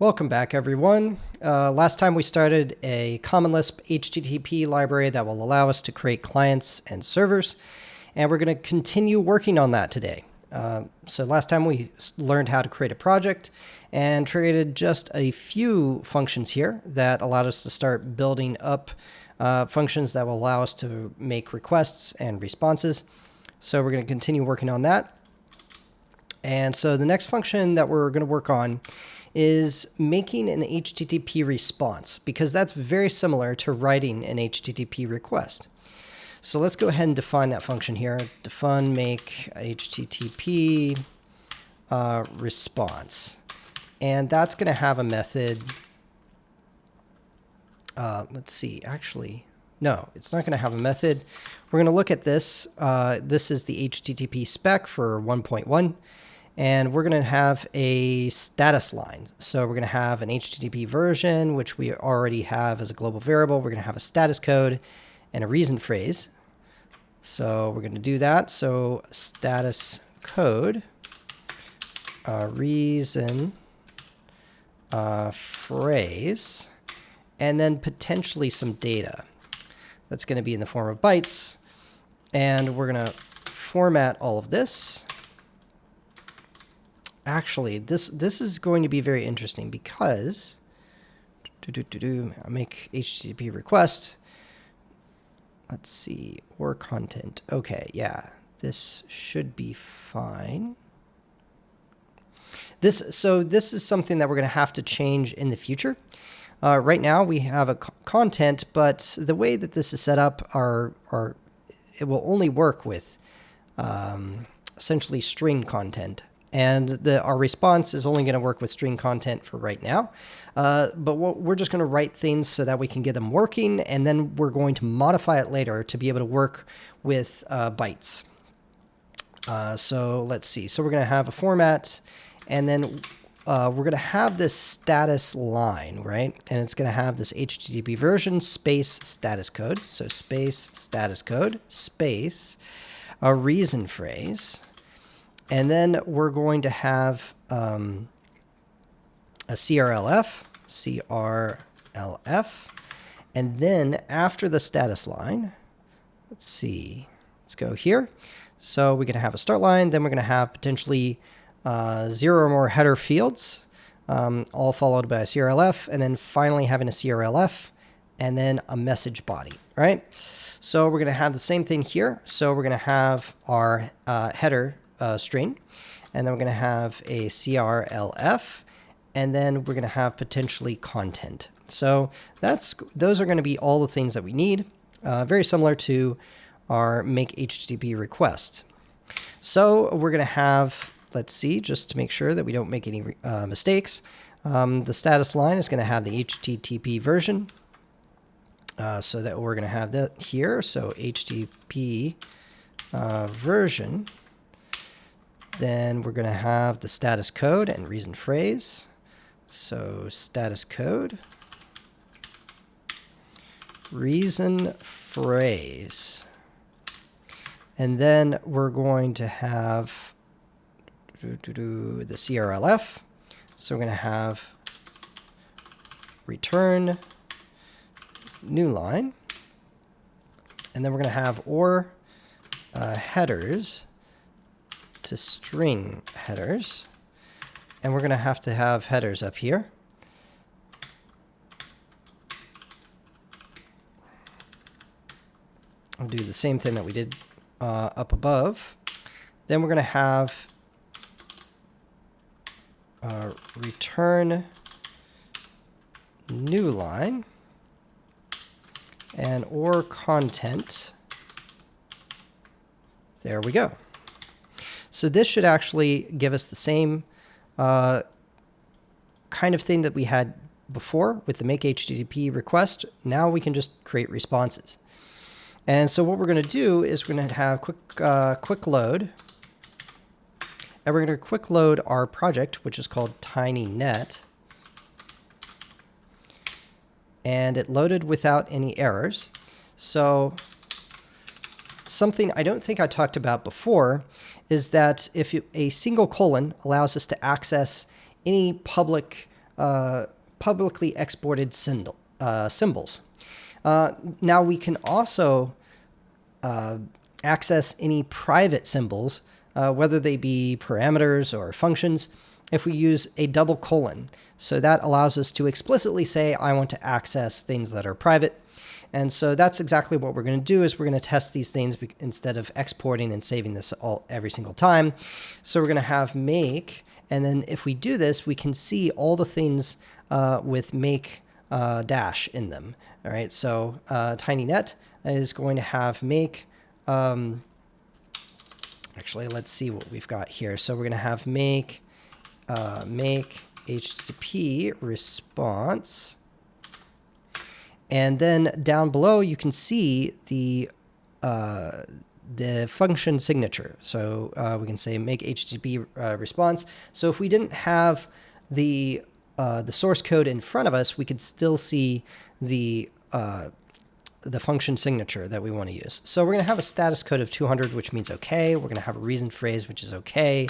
Welcome back, everyone. Last time we started a Common Lisp HTTP library that will allow us to create clients and servers, and we're going to continue working on that today. So last time we learned how to create a project and created just a few functions here that allowed us to start building up functions that will allow us to make requests and responses. So we're going to continue working on that. And so the next function that we're going to work on is making an HTTP response, because that's very similar to writing an HTTP request. So let's go ahead and define that function here. Define make HTTP response. And that's going to have a method. Let's see, actually, no, it's not going to have a method. We're going to look at this. This is the HTTP spec for 1.1. And we're going to have a status line. So we're going to have an HTTP version, which we already have as a global variable. We're going to have a status code and a reason phrase. So we're going to do that. So status code, reason phrase, and then potentially some data. That's going to be in the form of bytes. And we're going to format all of this. Actually, this is going to be very interesting because I make HTTP request. Let's see, or content. Okay, yeah, this should be fine. So this is something that we're going to have to change in the future. Right now we have a content, but the way that this is set up, it will only work with essentially string content. And our response is only going to work with string content for right now. But we're just going to write things so that we can get them working, and then we're going to modify it later to be able to work with bytes. So let's see. So we're going to have a format, and then we're going to have this status line, right? And it's going to have this HTTP version space status code. So space status code space a reason phrase. And then we're going to have a CRLF, and then after the status line, let's see, let's go here. So we're going to have a start line, then we're going to have potentially 0 or more header fields, all followed by a CRLF, and then finally having a CRLF, and then a message body, right? So we're going to have the same thing here. So we're going to have our header string, and then we're going to have a CRLF, and then we're going to have potentially content. So those are going to be all the things that we need, very similar to our make HTTP request. So we're going to have, let's see, just to make sure that we don't make any mistakes, the status line is going to have the HTTP version, so that we're going to have that here. So HTTP version. Then we're going to have the status code and reason phrase. So status code, reason phrase. And then we're going to have the CRLF. So we're going to have return new line. And then we're going to have or headers to string headers, and we're going to have headers up here. I'll do the same thing that we did up above. Then we're going to have return new line and or content. There we go. So this should actually give us the same kind of thing that we had before with the make HTTP request. Now we can just create responses. And so what we're going to do is we're going to have quick load. And we're going to quick load our project, which is called TinyNet. And it loaded without any errors. So something I don't think I talked about before is that if a single colon allows us to access any public publicly exported symbols. Now we can also access any private symbols, whether they be parameters or functions, if we use a double colon. So that allows us to explicitly say, I want to access things that are private. And so that's exactly what we're going to do, is we're going to test these things instead of exporting and saving this every single time. So we're going to have make, and then if we do this, we can see all the things with make dash in them. All right, so tinynet is going to have make. Actually, let's see what we've got here. So we're going to have make HTTP response. And then down below, you can see the function signature. So we can say make HTTP response. So if we didn't have the source code in front of us, we could still see the function signature that we want to use. So we're going to have a status code of 200, which means OK. We're going to have a reason phrase, which is OK.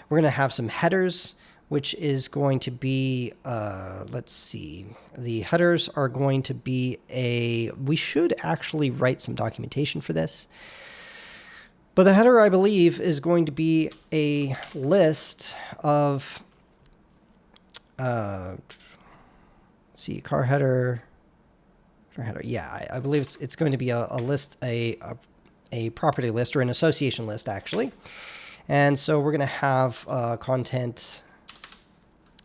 We're going to have some headers, which is going to be, let's see, the headers are going to be we should actually write some documentation for this. But the header, I believe, is going to be a list of, let's see, car header. Yeah, I believe it's going to be a list, a property list, or an association list, actually. And so we're going to have content.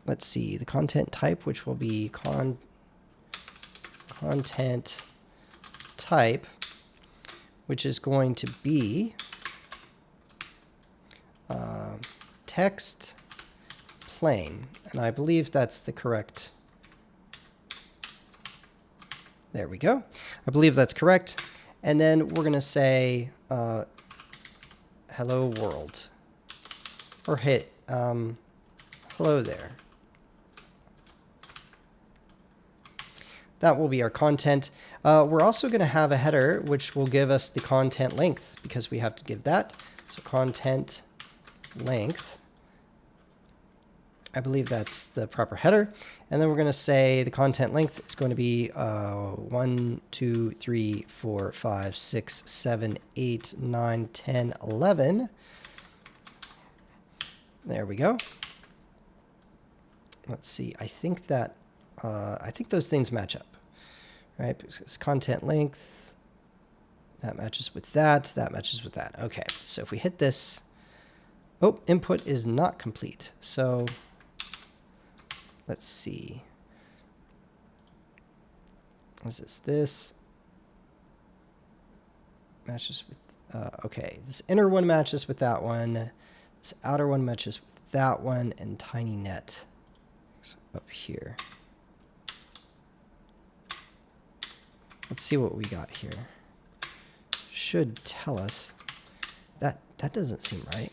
Let's see, the content type, which will be content type, which is going to be text plain. And I believe that's the correct. There we go. I believe that's correct. And then we're going to say hello world, or hit hello there. That will be our content. We're also going to have a header, which will give us the content length, because we have to give that. So content length, I believe that's the proper header. And then we're going to say the content length is going to be 1, 2, 3, 4, 5, 6, 7, 8, 9, 10, 11. There we go. Let's see. I think those things match up, right? Because content length, that matches with that. That matches with that. Okay. So if we hit this, oh, input is not complete. So let's see. Is this matches with, okay, this inner one matches with that one. This outer one matches with that one, and tinynet up here. Let's see what we got here. Should tell us that doesn't seem right.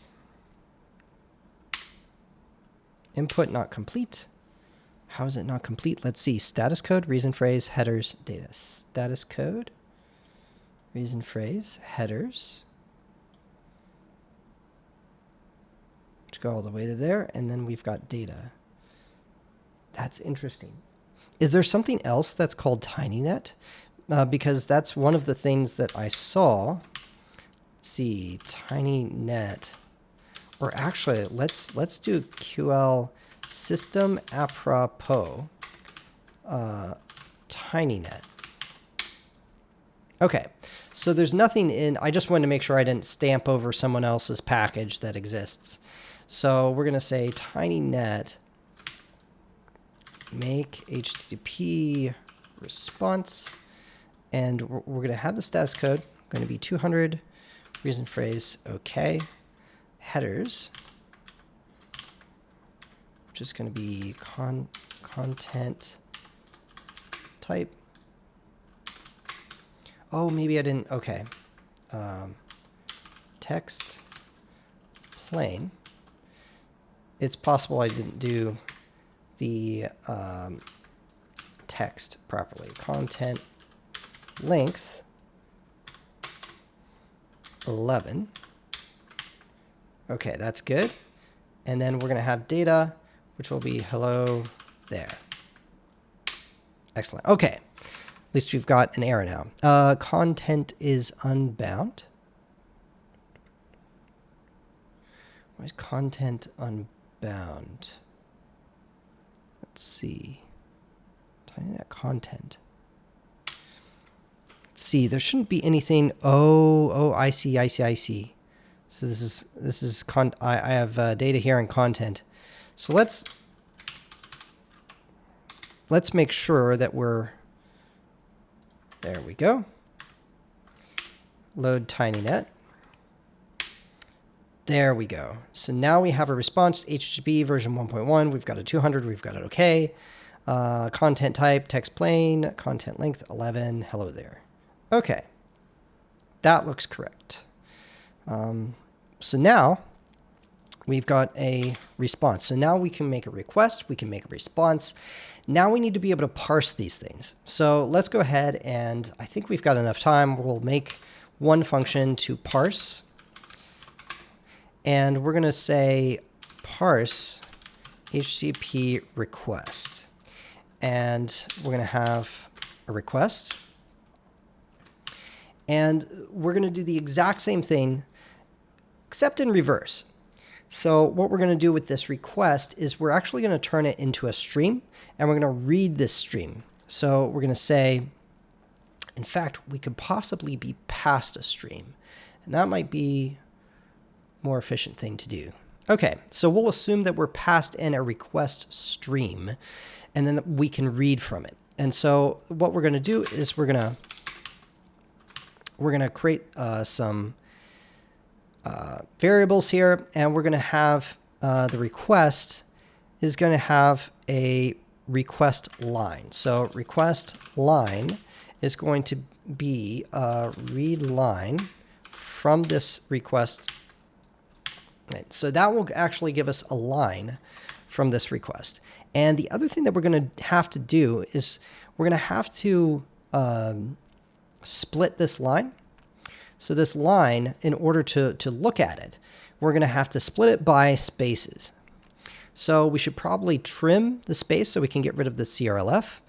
Input not complete. How is it not complete? Let's see. Status code, reason phrase, headers, data. Status code, reason phrase, headers, which go all the way to there, and then we've got data. That's interesting. Is there something else that's called tinynet? Because that's one of the things that I saw. Let's see, tinynet, or actually, let's do QL system apropos tinynet. Okay, so there's nothing in. I just wanted to make sure I didn't stamp over someone else's package that exists. So we're going to say tinynet make HTTP response, and we're going to have the status code going to be 200, reason phrase, okay, headers, which is going to be content type. Oh, maybe I didn't. Okay. Text plain. It's possible I didn't do the text properly. Content length 11. Okay, that's good. And then we're going to have data, which will be hello There. Excellent. Okay. At least we've got an error now. Content is unbound. Why is content unbound? Let's see. TinyNet content. Let's see. There shouldn't be anything. Oh, I see. So this is I have data here and content. So let's make sure that we're, there we go. Load TinyNet. There we go. So now we have a response, HTTP version 1.1. We've got a 200. We've got it OK. Content type, text plain, content length 11. Hello there. OK. That looks correct. So now we've got a response. So now we can make a request. We can make a response. Now we need to be able to parse these things. So let's go ahead, and I think we've got enough time. We'll make one function to parse. And we're going to say parse HTTP request. And we're going to have a request. And we're going to do the exact same thing, except in reverse. So what we're going to do with this request is we're actually going to turn it into a stream, and we're going to read this stream. So we're going to say, in fact, we could possibly be past a stream. And that might be more efficient thing to do. Okay, so we'll assume that we're passed in a request stream, and then we can read from it. And so what we're going to do is we're going to create some variables here, and we're going to have the request is going to have a request line. So request line is going to be a read line from this request. Right. So that will actually give us a line from this request. And the other thing that we're going to have to do is we're going to have to split this line. So this line, in order to look at it, we're going to have to split it by spaces. So we should probably trim the space so we can get rid of the CRLF.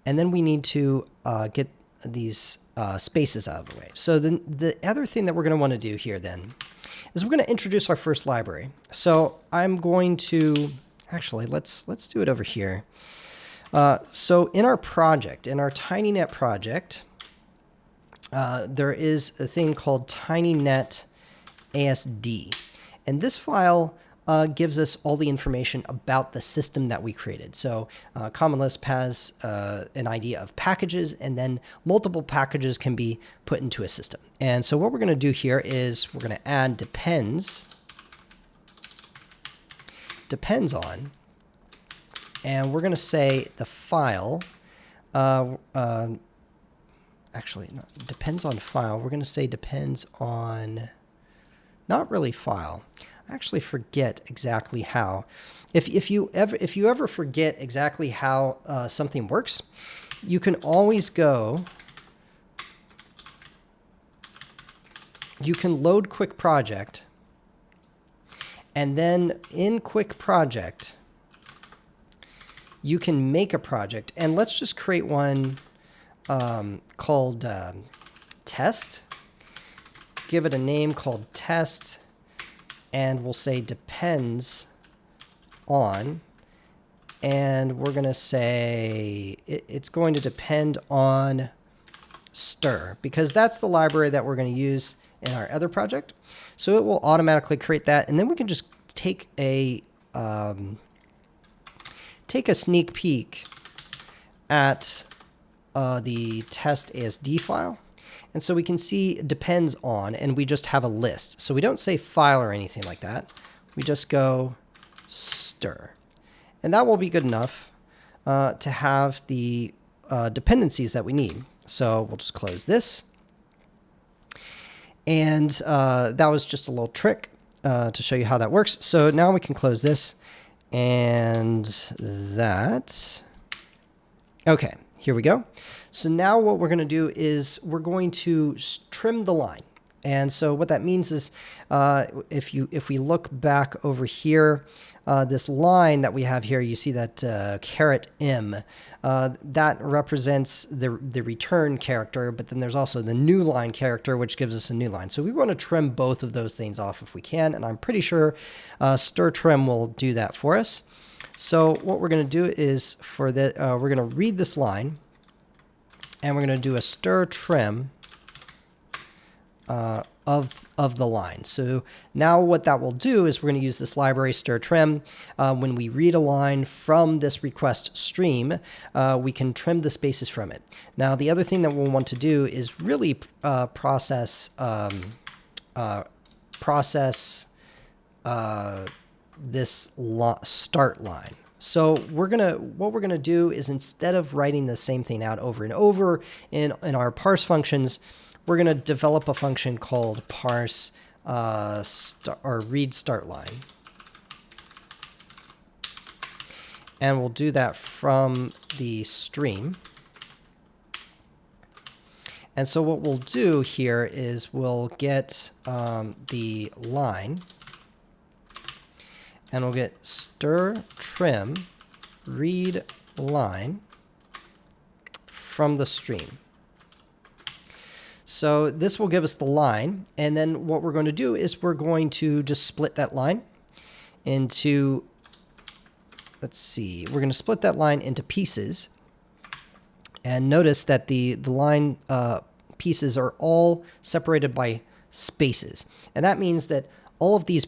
And then we need to get these spaces out of the way. So then the other thing that we're going to want to do here then is we're going to introduce our first library. So I'm going to, actually, let's do it over here. So in our project, in our TinyNet project, there is a thing called TinyNet ASD. And this file gives us all the information about the system that we created. So Common Lisp has an idea of packages, and then multiple packages can be put into a system. And so what we're going to do here is we're going to add depends on, and we're going to say the file, actually, no, depends on file. We're going to say depends on, not really file. I actually forget exactly how. If you ever forget exactly how something works, you can always go. You can load Quick Project, and then in Quick Project, you can make a project. And let's just create one called test. Give it a name called test, and we'll say depends on, and we're going to say it's going to depend on stir, because that's the library that we're going to use in our other project. So it will automatically create that, and then we can just take a sneak peek at the test ASD file. And so we can see depends on, and we just have a list. So we don't say file or anything like that. We just go stir. And that will be good enough to have the dependencies that we need. So we'll just close this. And that was just a little trick to show you how that works. So now we can close this. And that. Okay, here we go. So now what we're going to do is we're going to trim the line. And so what that means is if we look back over here, this line that we have here, you see that caret M, that represents the return character, but then there's also the new line character, which gives us a new line. So we want to trim both of those things off if we can, and I'm pretty sure stir trim will do that for us. So what we're going to do is for the we're going to read this line, and we're going to do a stir trim of the line. So now what that will do is we're going to use this library stir trim. When we read a line from this request stream, we can trim the spaces from it. Now the other thing that we'll want to do is really process this start line. So what we're gonna do is, instead of writing the same thing out over and over in our parse functions, we're going to develop a function called parse read start line. And we'll do that from the stream. And so what we'll do here is we'll get the line, and we'll get stir trim read line from the stream. So this will give us the line, and then what we're going to do is we're going to just split that line into, let's see, we're going to split that line into pieces. And notice that the line pieces are all separated by spaces, and that means that all of these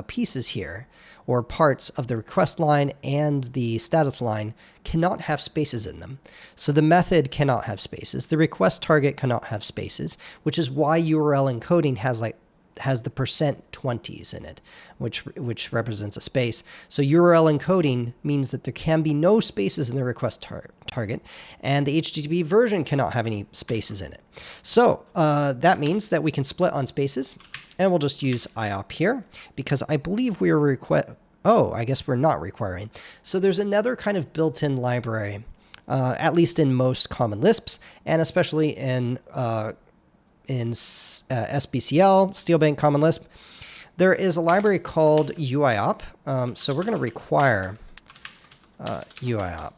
pieces here, or parts of the request line and the status line, cannot have spaces in them. So the method cannot have spaces. The request target cannot have spaces, which is why URL encoding has the %20s in it, which represents a space. So URL encoding means that there can be no spaces in the request target, and the HTTP version cannot have any spaces in it. So that means that we can split on spaces, and we'll just use IOP here, because I believe we are I guess we're not requiring. So there's another kind of built-in library, at least in most Common Lisps, and especially in SBCL, Steel Bank Common Lisp. There is a library called UIOP. So we're going to require UIOP.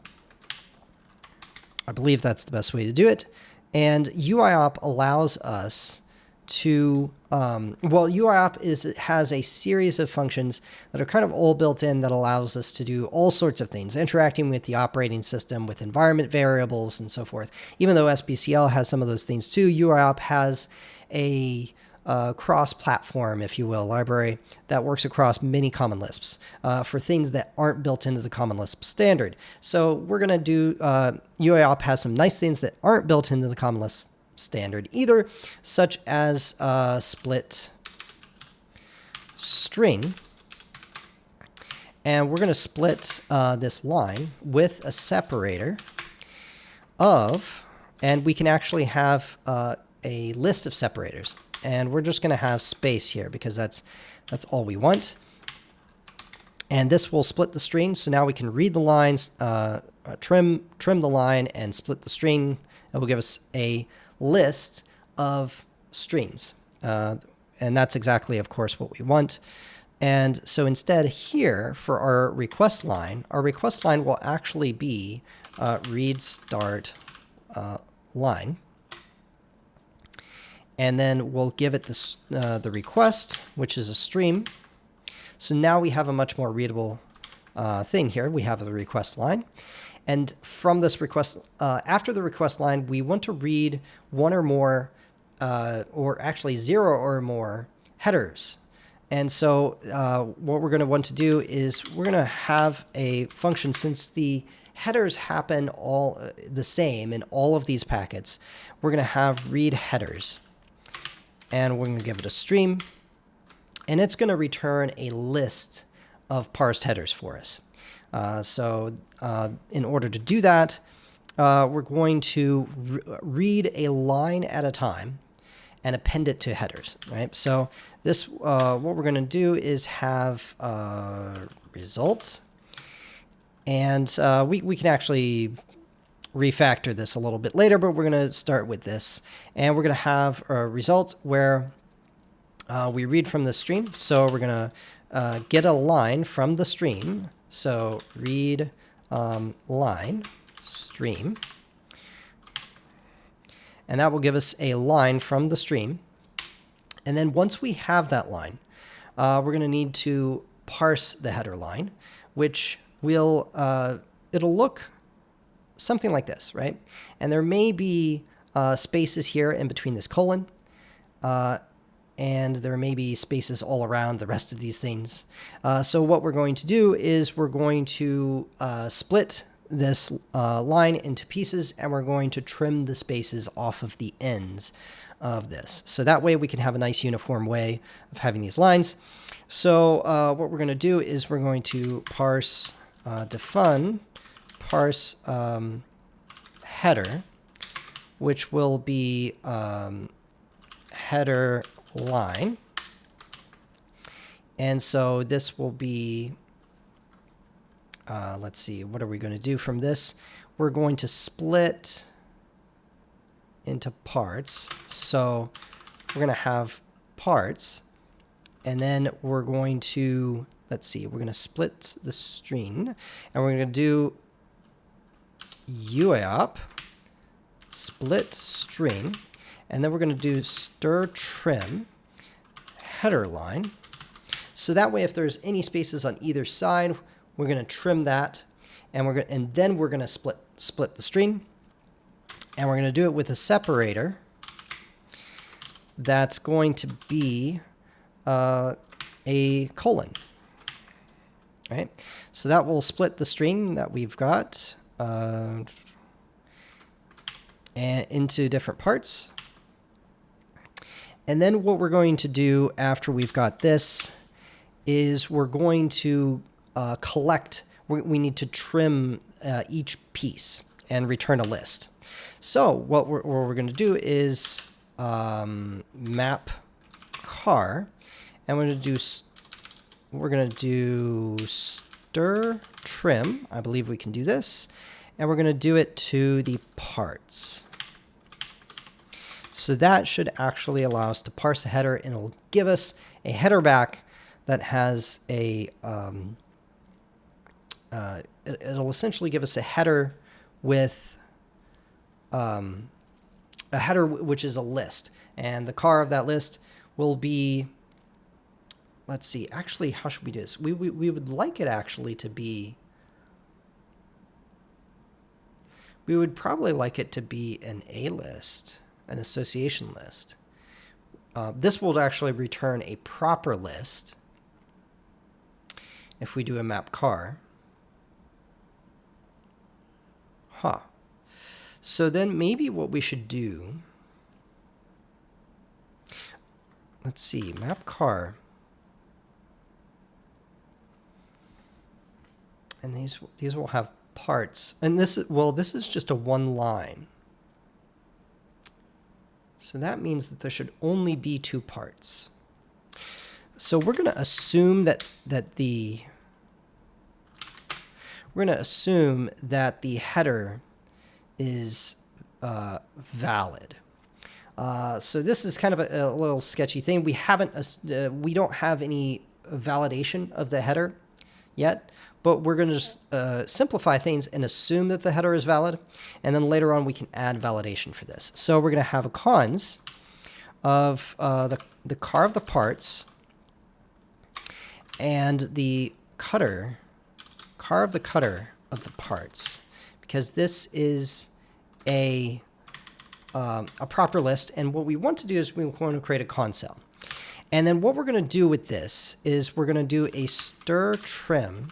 I believe that's the best way to do it. And UIOP allows us to, UIOP has a series of functions that are kind of all built in that allows us to do all sorts of things, interacting with the operating system, with environment variables, and so forth. Even though SBCL has some of those things too, UIOP has a cross-platform, if you will, library that works across many Common Lisps for things that aren't built into the Common Lisp standard. So we're going to do, UIOP has some nice things that aren't built into the Common Lisp standard either, such as split string. And we're going to split this line with a separator of, and we can actually have a list of separators. And we're just going to have space here because that's all we want. And this will split the string, so now we can read the lines, trim the line, and split the string. It will give us a list of strings. And that's exactly, of course, what we want. And so instead here, for our request line will actually be read start line. And then we'll give it the request, which is a stream. So now we have a much more readable thing here. We have the request line. And from this request, after the request line, we want to read one or more, or actually 0 or more headers. And so what we're going to want to do is we're going to have a function, since the headers happen all the same in all of these packets, we're going to have read headers. And we're going to give it a stream. And it's going to return a list of parsed headers for us. So in order to do that, we're going to read a line at a time and append it to headers, right? So this, what we're going to do is have results. And we can actually refactor this a little bit later, but we're going to start with this. And we're going to have a result where we read from the stream. So we're going to get a line from the stream. So read line stream. And that will give us a line from the stream. And then once we have that line, we're going to need to parse the header line, which will it'll look something like this, right? And there may be spaces here in between this colon, and there may be spaces all around the rest of these things. So what we're going to do is we're going to split this line into pieces, and we're going to trim the spaces off of the ends of this. So that way we can have a nice uniform way of having these lines. So what we're going to do is we're going to parse parse header, which will be header line. And so this will be, let's see, what are we going to do from this? We're going to split into parts. So we're going to have parts, and then we're going to, let's see, we're going to split the string, and we're going to do UAOP, split string, and then we're going to do stir trim header line. So that way, if there's any spaces on either side, we're going to trim that, and then we're going to split the string, and we're going to do it with a separator that's going to be a colon. Right? So that will split the string that we've got into different parts. And then what we're going to do after we've got this is we're going to collect, we need to trim each piece and return a list. So what we're going to do is map car, and we're going to do stir trim. I believe we can do this, and we're going to do it to the parts. So that should actually allow us to parse a header, and it'll give us a header back that has a it'll essentially give us a header with a header which is a list, and the car of that list will be, let's see, actually, how should we do this? We would like it actually to be, we would probably like it to be an A list, an association list. This will actually return a proper list if we do a map car. Huh. So then maybe what we should do, let's see, map car. And these will have parts. And this is just a one line. So that means that there should only be two parts. So we're going to assume that the header is valid. So this is kind of a little sketchy thing. We don't have any validation of the header yet, but we're going to just simplify things and assume that the header is valid, and then later on we can add validation for this. So we're going to have a cons of the car of the parts and the car of the cutter of the parts, because this is a proper list, and what we want to do is we want to create a console. And then what we're going to do with this is we're going to do a stir trim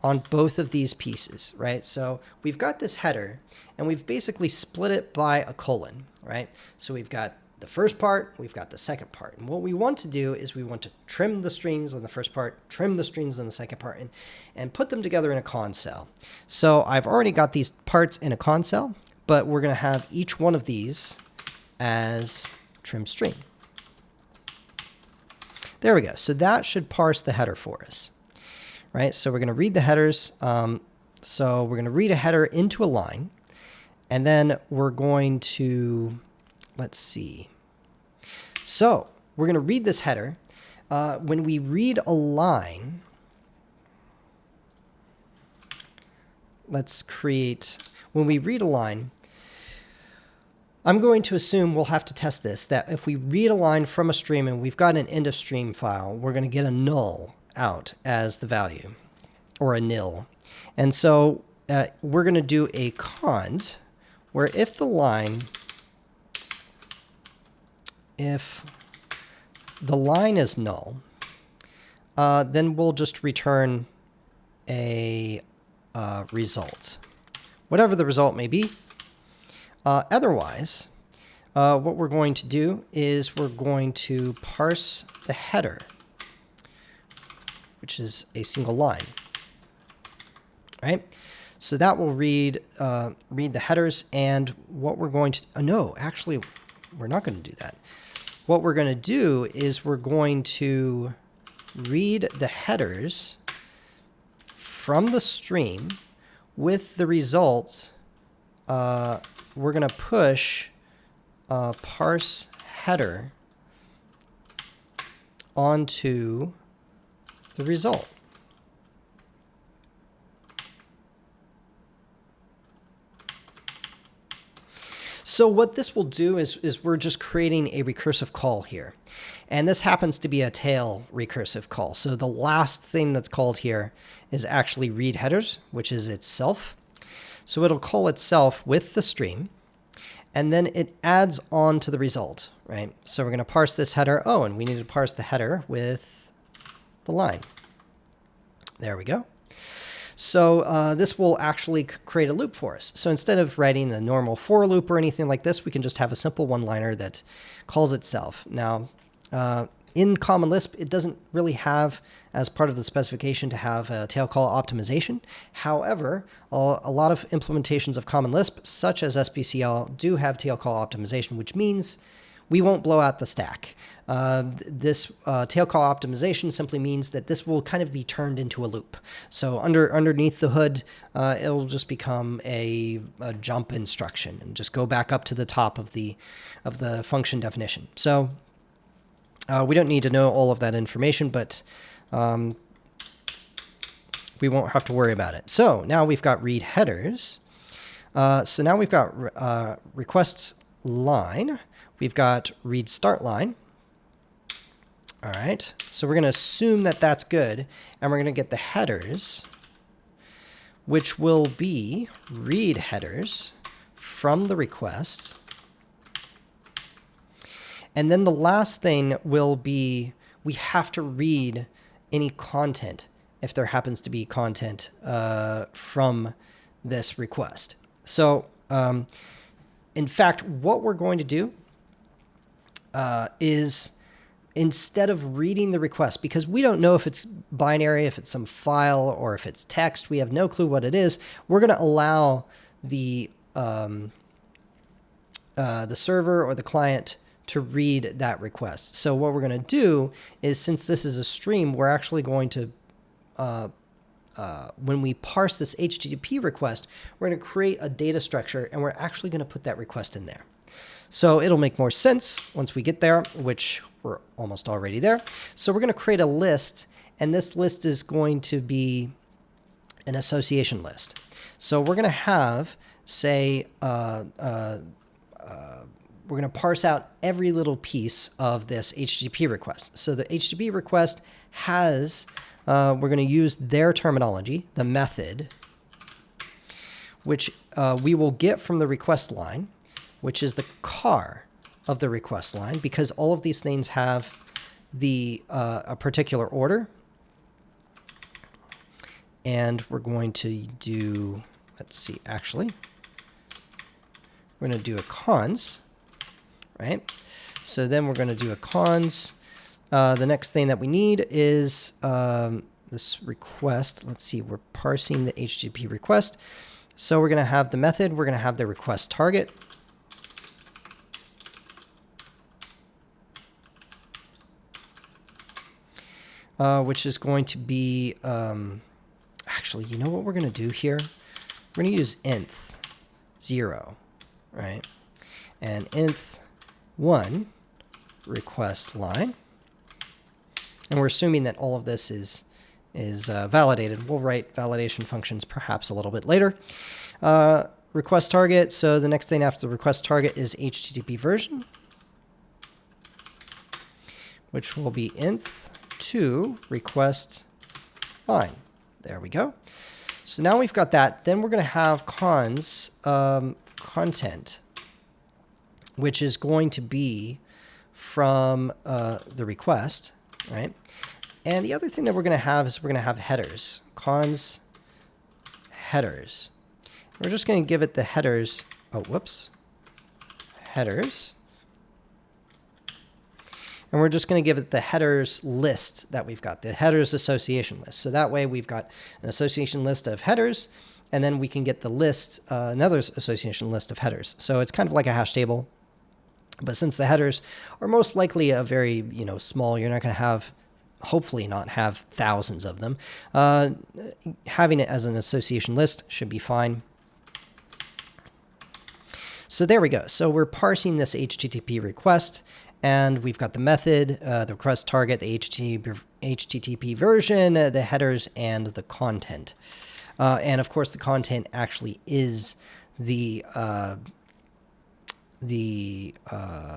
on both of these pieces, right? So we've got this header, and we've basically split it by a colon, right? So we've got the first part, we've got the second part. And what we want to do is we want to trim the strings on the first part, trim the strings on the second part, and put them together in a console. So I've already got these parts in a console, but we're going to have each one of these as trim string. There we go. So that should parse the header for us, right? So we're going to read the headers. So we're going to read a header into a line, and then we're going to, let's see. So we're going to read this header. When we read a line, when we read a line, I'm going to assume we'll have to test this, that if we read a line from a stream and we've got an end of stream file, we're going to get a null out as the value, or a nil. And so we're going to do a cond where if the line is null, then we'll just return a result, whatever the result may be. Otherwise, what we're going to do is we're going to parse the header, which is a single line, right? So that will read the headers, and what we're going to, no, actually, we're not going to do that. What we're going to do is we're going to read the headers from the stream with the results. We're going to push parse header onto the result. So what this will do is we're just creating a recursive call here. And this happens to be a tail recursive call. So the last thing that's called here is actually read headers, which is itself. So it'll call itself with the stream, and then it adds on to the result, right? So we're going to parse this header. Oh, and we need to parse the header with the line. There we go. So this will actually create a loop for us. So instead of writing a normal for loop or anything like this, we can just have a simple one-liner that calls itself. Now, in Common Lisp, it doesn't really have, as part of the specification, to have a tail call optimization. However, a lot of implementations of Common Lisp, such as SBCL, do have tail call optimization, which means we won't blow out the stack. This tail call optimization simply means that this will kind of be turned into a loop. So underneath the hood, it'll just become a jump instruction and just go back up to the top of the function definition. So we don't need to know all of that information, but we won't have to worry about it. So now we've got read headers. So now we've got requests line. We've got read start line. All right, so we're going to assume that that's good, and we're going to get the headers, which will be read headers from the requests. And then the last thing will be we have to read any content if there happens to be content from this request. So in fact, what we're going to do is, instead of reading the request, because we don't know if it's binary, if it's some file, or if it's text, we have no clue what it is, we're going to allow the server or the client to read that request. So what we're going to do is, since this is a stream, we're actually going to, when we parse this HTTP request, we're going to create a data structure, and we're actually going to put that request in there. So it'll make more sense once we get there, which we're almost already there. So we're going to create a list, and this list is going to be an association list. So we're going to have, say, we're going to parse out every little piece of this HTTP request. So the HTTP request has, we're going to use their terminology, the method, which we will get from the request line, which is the car of the request line, because all of these things have the a particular order. And we're going to do, let's see, actually, we're going to do a cons, right? So then we're going to do a cons. The next thing that we need is this request. Let's see, we're parsing the HTTP request. So we're going to have the method, we're going to have the request target. Which is going to be, actually, you know what we're going to do here? We're going to use nth 0, right? And nth 1 request line. And we're assuming that all of this is validated. We'll write validation functions perhaps a little bit later. Request target. So the next thing after the request target is HTTP version, which will be inth to request line. There we go. So now we've got that. Then we're going to have cons content, which is going to be from the request, right? And the other thing that we're going to have is we're going to have headers, cons headers. We're just going to give it the headers. Oh, whoops. Headers. And we're just going to give it the headers list that we've got, the headers association list. So that way we've got an association list of headers, and then we can get the list, another association list of headers. So it's kind of like a hash table. But since the headers are most likely a very, small, you're not going to have, hopefully not have thousands of them. Having it as an association list should be fine. So there we go. So we're parsing this HTTP request, and we've got the method, the request target, the HTTP version, the headers, and the content. And of course, the content actually is the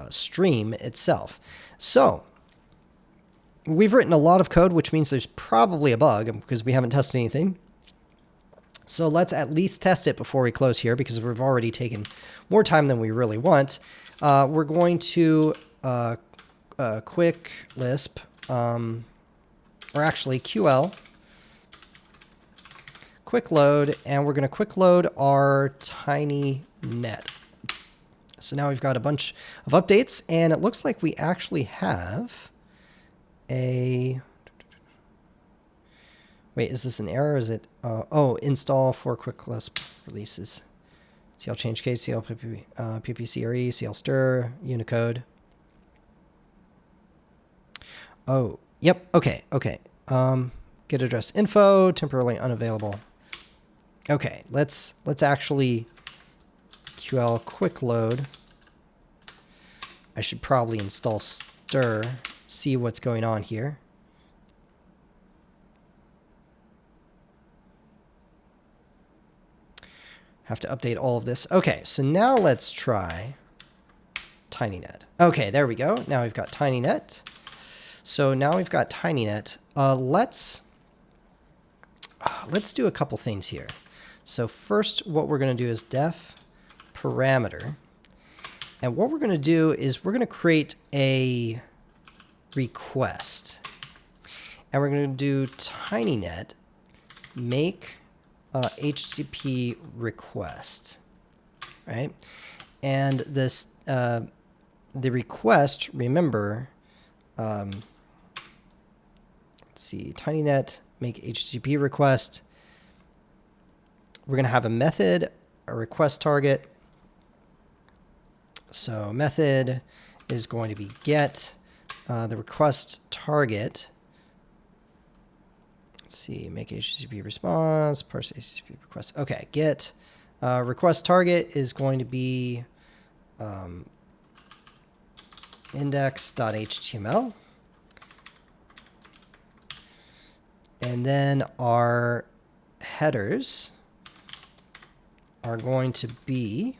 stream itself. So we've written a lot of code, which means there's probably a bug because we haven't tested anything. So let's at least test it before we close here, because we've already taken more time than we really want. We're going to quick Lisp, or actually QL, quick load, and we're going to quick load our TinyNet. So now we've got a bunch of updates, and it looks like we actually have a... Wait, is this an error? Is it... oh, install for quick Lisp releases. CL change case, CL ppcre, CL stir, Unicode. Oh, yep, okay. Get address info, temporarily unavailable. Okay, let's actually QL quick load. I should probably install stir, see what's going on here. Have to update all of this. Okay, so now let's try TinyNet. Okay, there we go. Now we've got TinyNet. So now we've got TinyNet. Let's do a couple things here. So first, what we're going to do is def parameter. And what we're going to do is we're going to create a request. And we're going to do TinyNet make HTTP request, right? And this the request, remember, let's see, TinyNet make HTTP request. We're going to have a method, a request target. So method is going to be get the request target. Let's see, make HTTP response, parse HTTP request. Okay, get request target is going to be index.html. And then our headers are going to be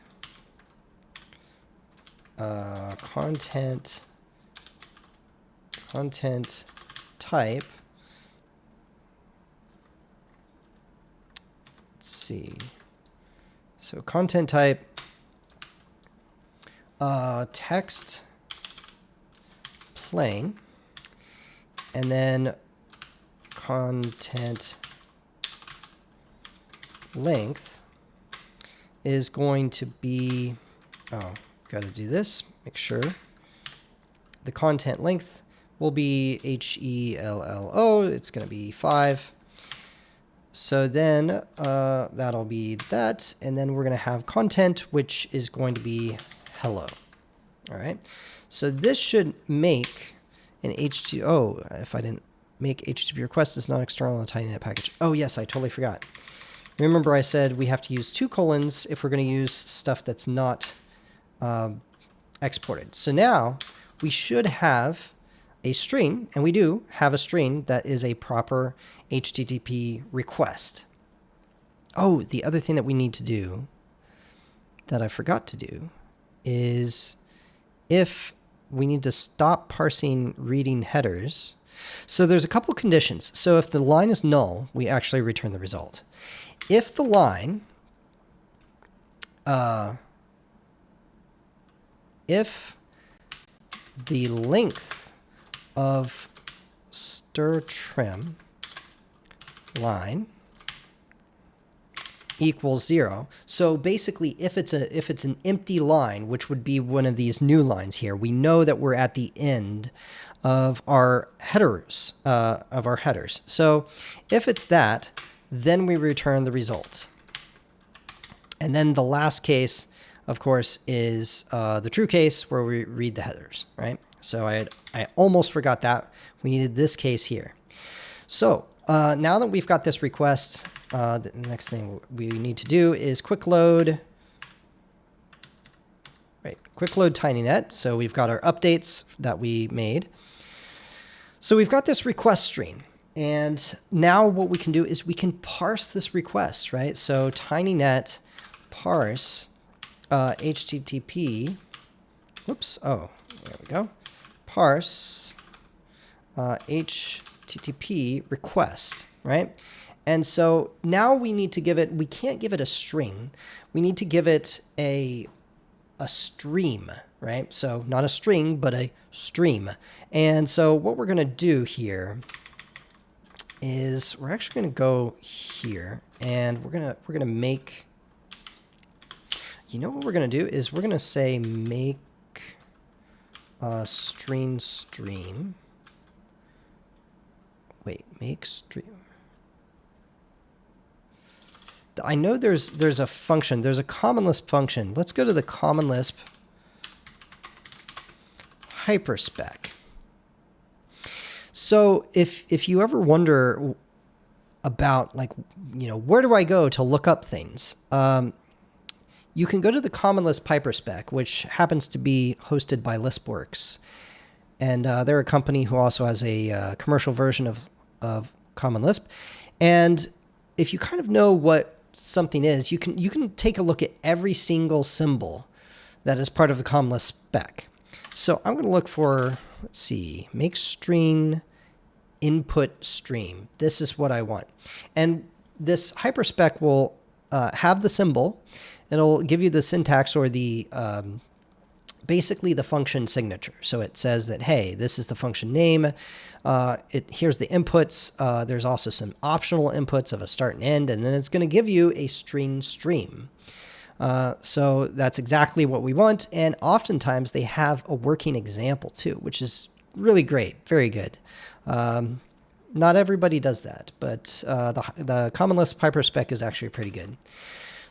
content type. Let's see. So content type text plain, and then content length is going to be, oh, got to do this, make sure. The content length will be HELLO, it's going to be 5. So then that'll be that, and then we're going to have content, which is going to be hello. All right, so this should make an HTTP, oh, if I didn't make HTTP request is not external in a TinyNet package. Oh yes, I totally forgot. Remember I said we have to use 2 colons if we're going to use stuff that's not exported. So now we should have a string, and we do have a string that is a proper HTTP request. Oh, the other thing that we need to do that I forgot to do is if we need to stop parsing reading headers. So there's a couple conditions. So if the line is null, we actually return the result. If the line, if the length of stir trim line equals 0. So basically, if it's an empty line, which would be one of these new lines here, we know that we're at the end of our headers. So if it's that, then we return the result. And then the last case, of course, is the true case where we read the headers, right? So I almost forgot that. We needed this case here. So now that we've got this request, the next thing we need to do is quick load TinyNet. So we've got our updates that we made. So we've got this request string. And now what we can do is we can parse this request, right? So TinyNet parse HTTP. Whoops. Oh, there we go. Parse HTTP request, right? And so now we need to give it, we can't give it a string. We need to give it a stream, right? So not a string, but a stream. And so what we're going to do here is we're actually going to go here and we're going to make, you know what we're going to do is we're going to say make string stream. Wait, make stream. I know there's a function. There's a Common Lisp function. Let's go to the Common Lisp hyperspec. So if you ever wonder about, like, you know, where do I go to look up things? You can go to the Common Lisp hyperspec, which happens to be hosted by LispWorks. And they're a company who also has a commercial version of Common Lisp. And if you kind of know what something is, you can take a look at every single symbol that is part of the Common Lisp spec. So I'm going to look for, let's see, make string input stream. This is what I want. And this hyperspec will have the symbol. It'll give you the syntax or the basically the function signature. So it says that, hey, this is the function name. Here's the inputs. There's also some optional inputs of a start and end, and then it's going to give you a string stream. So that's exactly what we want. And oftentimes they have a working example too, which is really great. Very good. Not everybody does that, but the Common Lisp hyperspec is actually pretty good.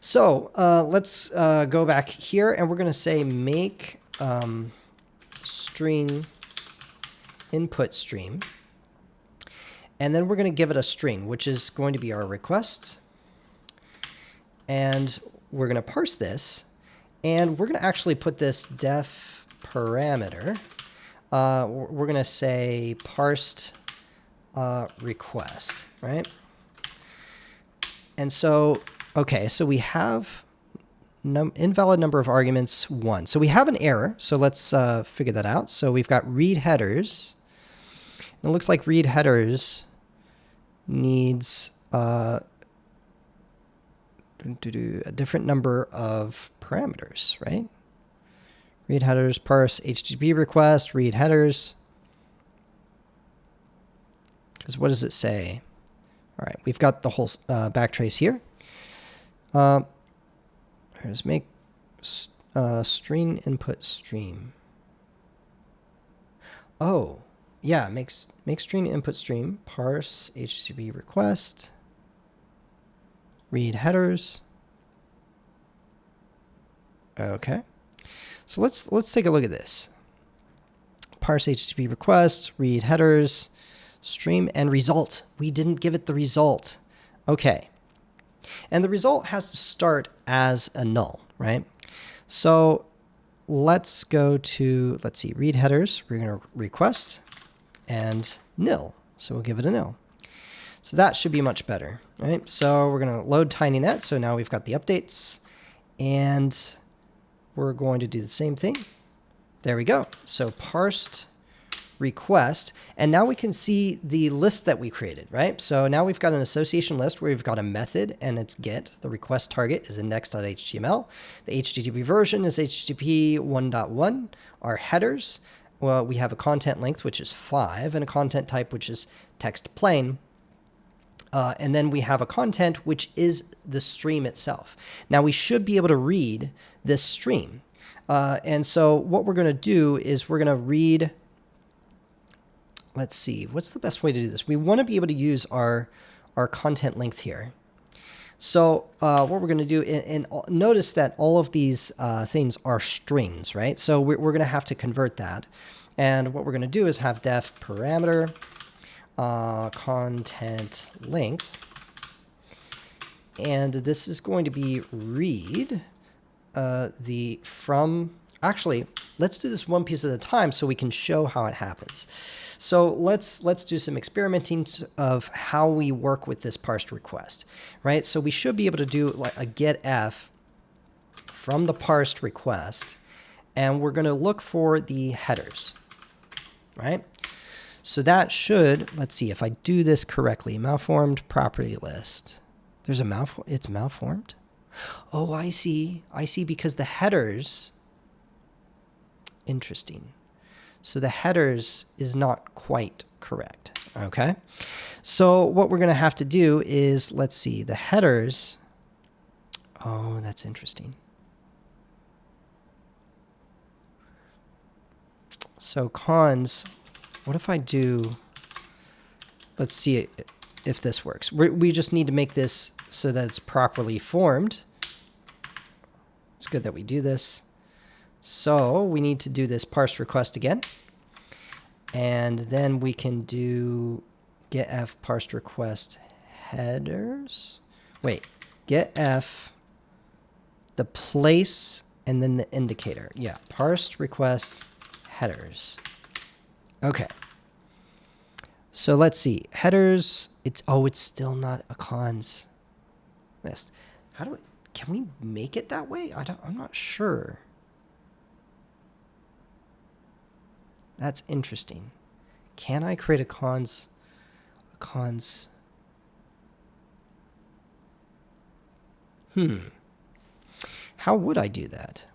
So let's go back here, and we're going to say make string input stream. And then we're going to give it a string, which is going to be our request. And we're going to parse this. And we're going to actually put this def parameter. We're going to say parsed request, right? And so, okay, so we have invalid number of arguments 1. So we have an error. So let's figure that out. So we've got read headers. And it looks like read headers needs a different number of parameters, right? Read headers, parse HTTP request, read headers. Because what does it say? All right, we've got the whole backtrace here. Here's make string input stream. Oh, yeah, make string input stream, parse HTTP request, read headers. Okay, so let's take a look at this. Parse HTTP request, read headers, stream, and result. We didn't give it the result. Okay. And the result has to start as a null, right? So let's go to, let's see, read headers. We're going to request and nil. So we'll give it a nil. So that should be much better, right? So we're going to load TinyNet. So now we've got the updates, and we're going to do the same thing. There we go. So parsed request, and now we can see the list that we created, right? So now we've got an association list where we've got a method, and it's get. The request target is index.html. The HTTP version is HTTP 1.1. Our headers, well, we have a content length, which is 5, and a content type, which is text plain. And then we have a content, which is the stream itself. Now we should be able to read this stream. And so what we're going to do is we're going to read, let's see, what's the best way to do this? We want to be able to use our content length here. So what we're going to do, and notice that all of these things are strings, right? So we're going to have to convert that. And what we're going to do is have def parameter content length. And this is going to be read the from. Actually, let's do this one piece at a time so we can show how it happens. So let's do some experimenting of how we work with this parsed request, right? So we should be able to do like a getF from the parsed request, and we're going to look for the headers, right? So that should, let's see if I do this correctly, malformed property list. There's a it's malformed. Oh, I see, because the headers. Interesting. So the headers is not quite correct. Okay. So what we're going to have to do is, let's see, the headers. Oh, that's interesting. So cons, what if I do, let's see if this works. We just need to make this so that it's properly formed. It's good that we do this. So we need to do this parse request again. And then we can do getF parsed request headers. Wait, getF the place and then the indicator. Yeah, parsed request headers. Okay. So let's see. Headers, it's still not a cons list. Can we make it that way? I'm not sure. That's interesting. Can I create a cons? How would I do that?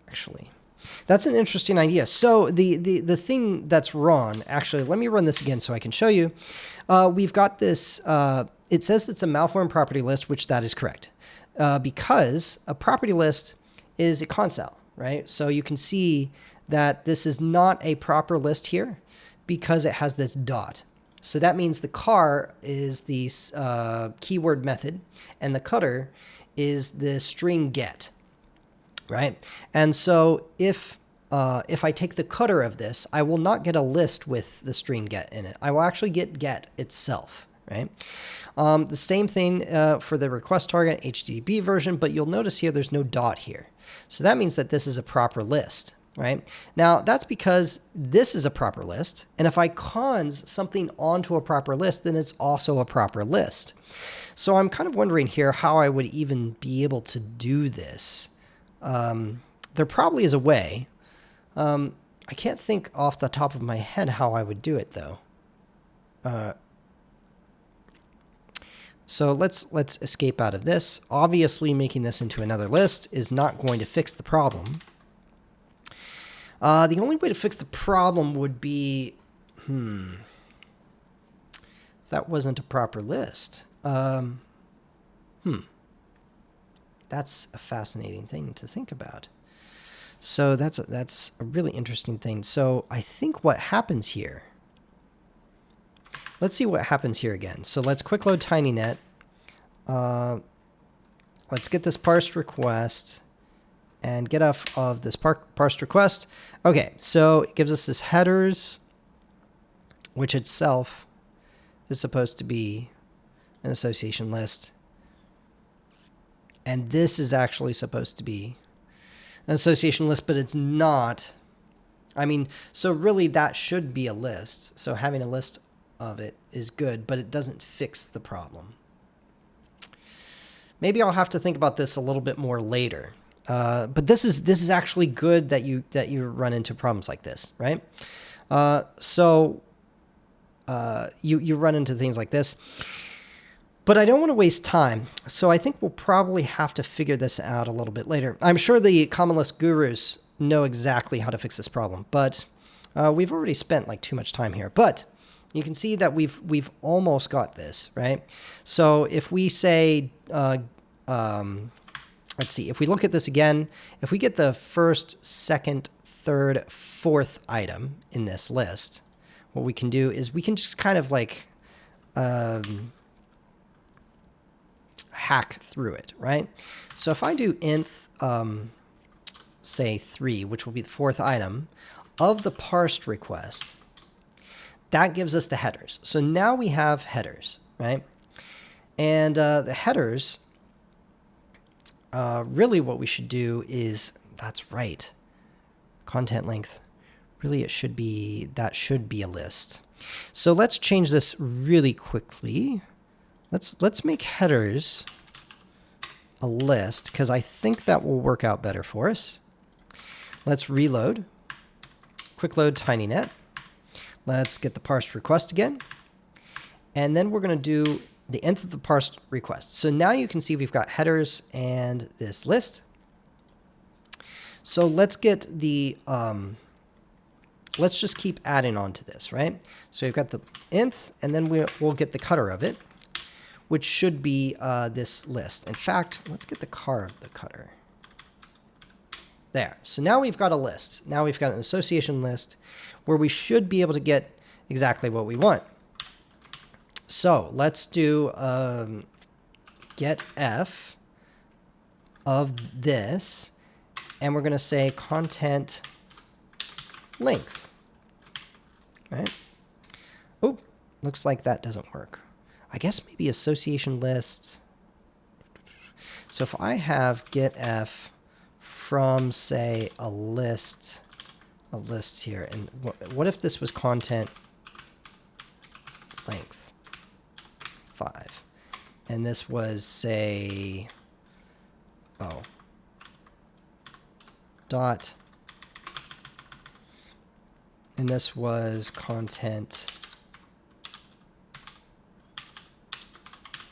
Actually, that's an interesting idea. So the thing that's wrong, actually, let me run this again so I can show you. We've got this, it says it's a malformed property list, which that is correct. Because a property list is a console, right? So you can see that this is not a proper list here because it has this dot. So that means the car is the keyword method, and the cutter is the string get, right? And so if I take the cutter of this, I will not get a list with the string get in it. I will actually get itself, right? The same thing for the request target HTTP version, but you'll notice here there's no dot here. So that means that this is a proper list, right? Now, that's because this is a proper list, and if I cons something onto a proper list, then it's also a proper list. So I'm kind of wondering here how I would even be able to do this. There probably is a way. I can't think off the top of my head how I would do it, though. So let's escape out of this. Obviously, making this into another list is not going to fix the problem. The only way to fix the problem would be, if that wasn't a proper list. That's a fascinating thing to think about. So that's a really interesting thing. So I think what happens here, let's see what happens here again. So let's quick load TinyNet. Let's get this parsed request and get off of this parsed request. Okay, so it gives us this headers, which itself is supposed to be an association list. And this is actually supposed to be an association list, but it's not. I mean, so really that should be a list. So having a list of it is good, but it doesn't fix the problem. Maybe I'll have to think about this a little bit more later. But this is actually good that you run into problems like this, right? You run into things like this. But I don't want to waste time, so I think we'll probably have to figure this out a little bit later. I'm sure the Common Lisp gurus know exactly how to fix this problem, but we've already spent like too much time here. But you can see that we've almost got this, right? So if we say, let's see, if we look at this again, if we get the first, second, third, fourth item in this list, what we can do is we can just kind of like hack through it, right? So if I do inth, say 3, which will be the fourth item of the parsed request, that gives us the headers. So now we have headers, right? And the headers, really what we should do is, that's right, content length. Really, that should be a list. So let's change this really quickly. Let's make headers a list, because I think that will work out better for us. Let's reload. Quick load tinynet. Let's get the parsed request again. And then we're going to do the nth of the parsed request. So now you can see we've got headers and this list. So let's get the, let's just keep adding on to this, right? So we've got the nth, and then we'll get the cutter of it, which should be this list. In fact, let's get the car of the cutter. There. So now we've got a list. Now we've got an association list where we should be able to get exactly what we want. So let's do get f of this, and we're going to say content length. Right? Oh, looks like that doesn't work. I guess maybe association list. So if I have get f from, say, a list of lists here, and what if this was content length 5, and this was, say, dot, and this was content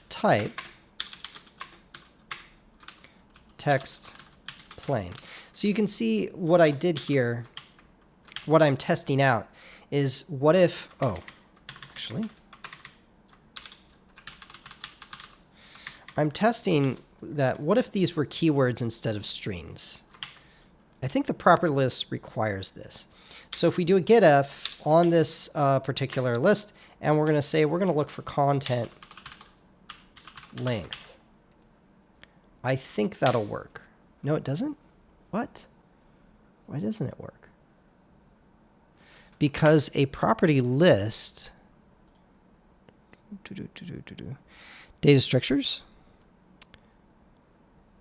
type text plain. So you can see what I did here, what I'm testing out is what if, actually, I'm testing that what if these were keywords instead of strings? I think the property list requires this. So if we do a getf on this particular list, and we're going to say we're going to look for content length, I think that'll work. No, it doesn't? What? Why doesn't it work? Because a property list, data structures?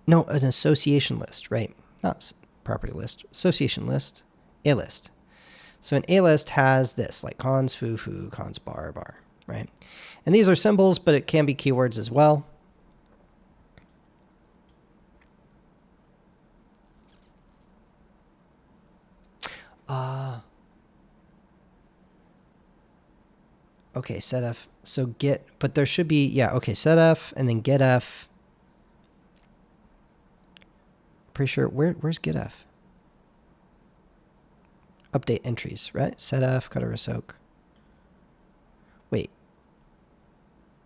No, an association list, right? Not property list, association list, a list. So an a list has this, like cons, foo, foo, cons, bar, bar, right? And these are symbols, but it can be keywords as well. Okay, setf. So get, but there should be, yeah, okay, setf and then getf. Pretty sure, where's getf? Update entries, right? Setf, cutter soak. Wait.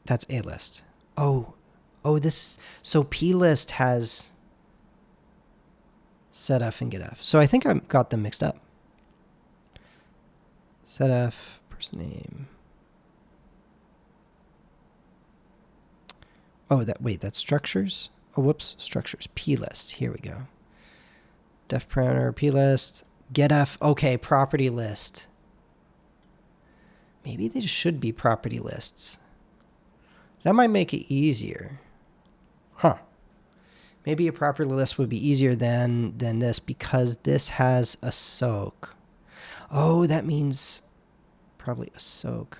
That's a list. Oh, this, so plist has setf and getf. So I think I got them mixed up. Setf, person name. Oh, that's structures? Oh, whoops, structures. plist, here we go. Def parameter, plist, getf, okay, property list. Maybe they should be property lists. That might make it easier. Huh. Maybe a property list would be easier than this because this has a soak. Oh, that means probably a soak.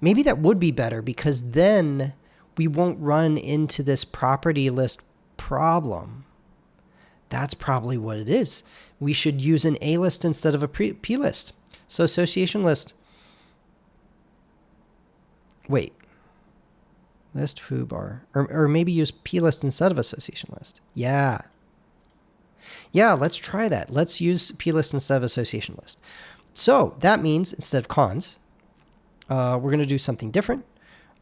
Maybe that would be better because then we won't run into this property list problem. That's probably what it is. We should use an A list instead of a P list. So association list. Wait. List foobar. Or maybe use P list instead of association list. Yeah. Yeah, let's try that. Let's use P list instead of association list. So that means instead of cons, we're going to do something different.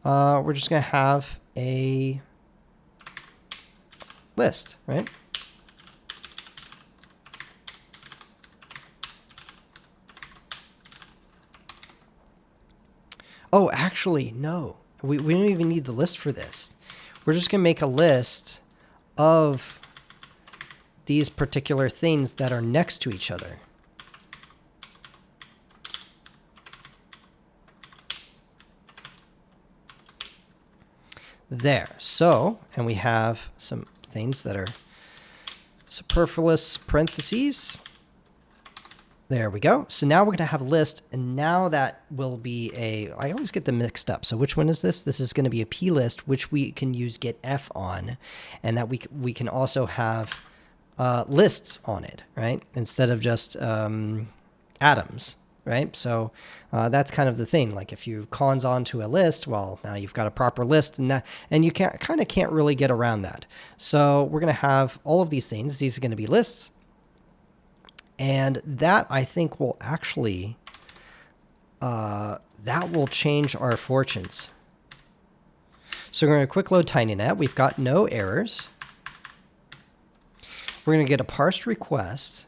We're just going to have a list, right? Oh, actually, no. We don't even need the list for this. We're just going to make a list of these particular things that are next to each other. There. So, and we have some things that are superfluous parentheses. There we go. So now we're going to have a list, and now that will be a, I always get them mixed up. So which one is this? This is going to be a P list, which we can use getF on, and that we can also have lists on it, right? Instead of just atoms, right? So that's kind of the thing. Like if you cons onto a list, well, now you've got a proper list, and you can't really get around that. So we're going to have all of these things. These are going to be lists. And that, I think, will actually, that will change our fortunes. So we're going to quick load TinyNet. We've got no errors. We're going to get a parsed request.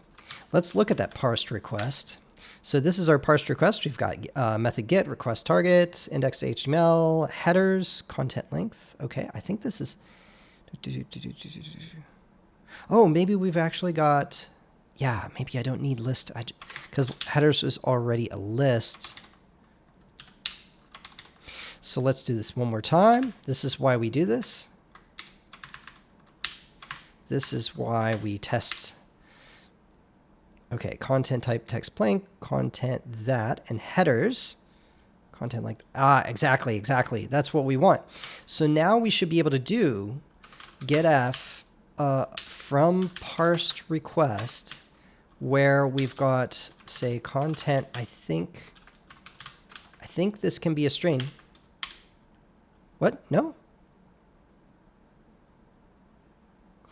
Let's look at that parsed request. So this is our parsed request. We've got method get, request target, index HTML, headers, content length. Okay, I think this is... Oh, maybe we've actually got... Yeah, maybe I don't need list because headers is already a list. So let's do this one more time. This is why we do this. This is why we test. Okay, content type text blank, content that, and headers. Content like, exactly. That's what we want. So now we should be able to do getF from parsed request, where we've got, say, content. I think this can be a string. What? No?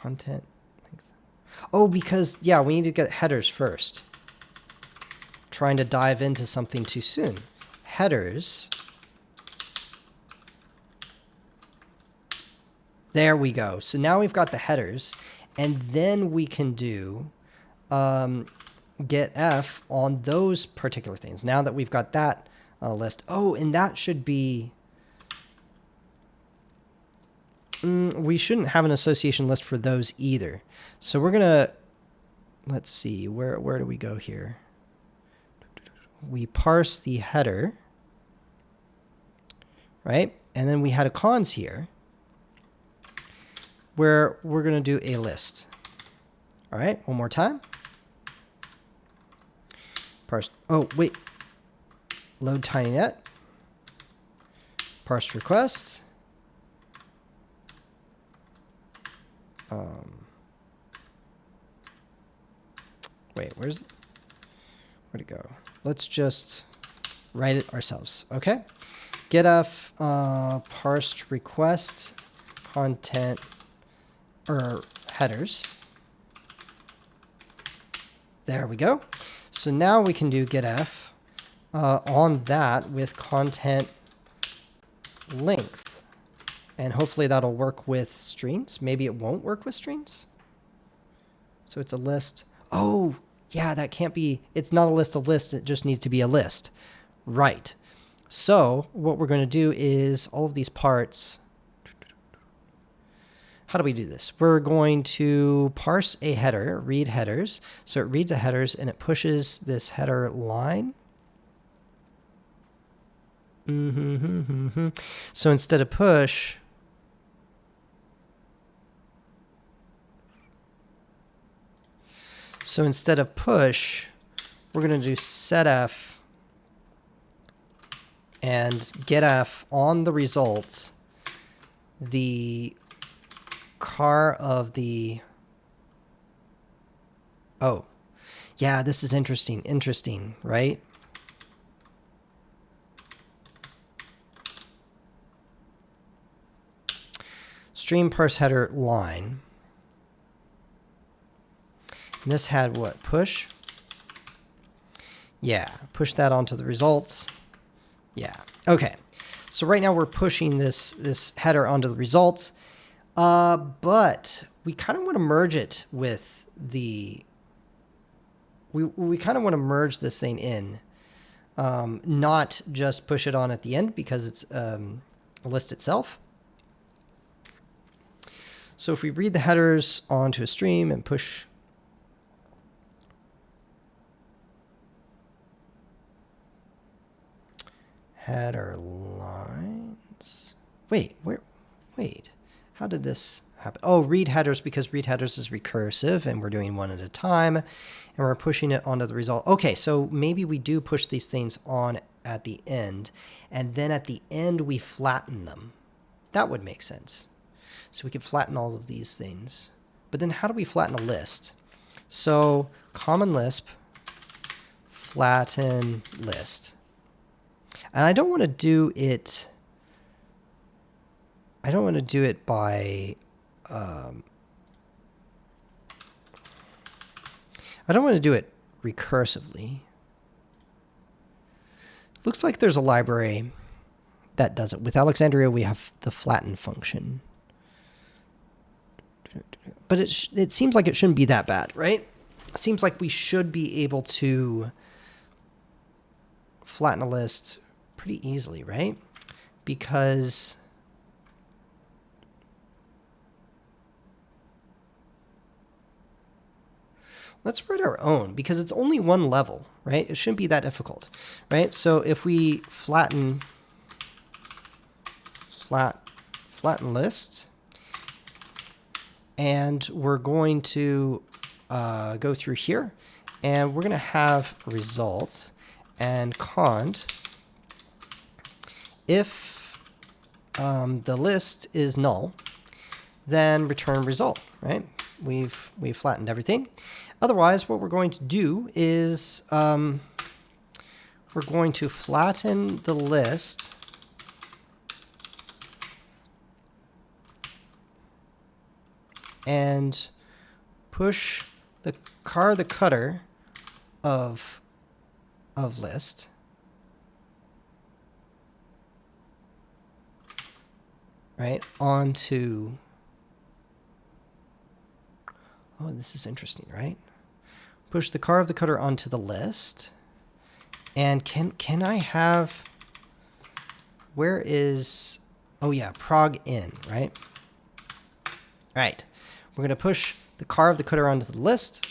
Content length. Oh, because, yeah, we need to get headers first. Trying to dive into something too soon. Headers. There we go. So now we've got the headers, and then we can do getF on those particular things. Now that we've got that list. Oh, and that should be... we shouldn't have an association list for those either. So we're going to... Let's see. Where do we go here? We parse the header. Right? And then we had a cons here, where we're going to do a list. All right, one more time. Parse. Oh, wait. Load TinyNet. Parsed request. Wait, where'd it go? Let's just write it ourselves. Okay. getF parsed request content or headers. There we go. So now we can do getF on that with content length. And hopefully that'll work with strings. Maybe it won't work with strings. So it's a list. Oh, yeah, that can't be. It's not a list of lists. It just needs to be a list. Right. So what we're going to do is all of these parts. How do we do this? We're going to parse a header, read headers. So it reads a headers and it pushes this header line. So instead of push, So instead of push, we're going to do setf and getf on the result, the car of the... Oh, yeah, this is interesting, right? Stream parse header line. And this had what? Push? Yeah, push that onto the results. Yeah, okay. So right now we're pushing this header onto the results, but we kind of want to merge it with the... We kind of want to merge this thing in, not just push it on at the end because it's a list itself. So if we read the headers onto a stream and push header lines. Wait, how did this happen? Oh, read headers, because read headers is recursive and we're doing one at a time and we're pushing it onto the result. Okay, so maybe we do push these things on at the end and then at the end we flatten them. That would make sense. So we could flatten all of these things. But then how do we flatten a list? So Common Lisp, flatten list. And I don't want to do it... I don't want to do it by... I don't want to do it recursively. Looks like there's a library that does it. With Alexandria, we have the flatten function. But it seems like it shouldn't be that bad, right? It seems like we should be able to flatten a list pretty easily, right? Because let's write our own, because it's only one level, right? It shouldn't be that difficult, right? So if we flatten list, and we're going to go through here, and we're going to have results and cond. If the list is null, then return result, right? We've flattened everything. Otherwise, what we're going to do is we're going to flatten the list and push the cutter of list right onto... Oh, this is interesting, right? Push the car of the cutter onto the list. And can I have... Where is... Oh yeah, prog in, right? Right. We're going to push the car of the cutter onto the list.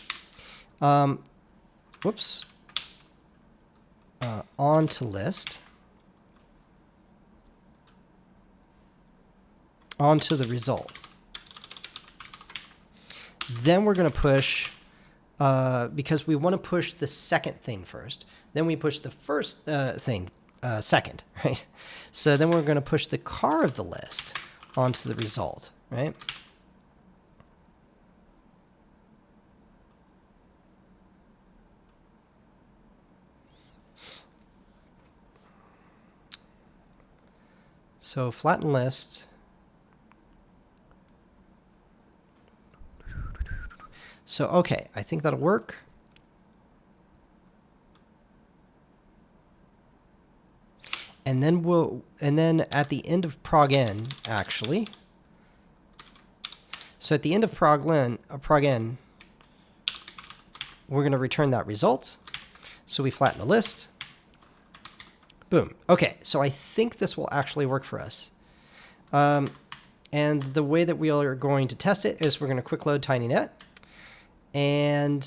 Whoops. Onto list. Onto the result. Then we're going to push, because we want to push the second thing first. Then we push the first thing second, right? So then we're going to push the car of the list onto the result, right? So flatten list. So, okay, I think that'll work. And then at the end of prog n, actually. So at the end of prog n, we're going to return that result. So we flatten the list. Boom. Okay, so I think this will actually work for us. And the way that we are going to test it is we're going to quick load tinynet. And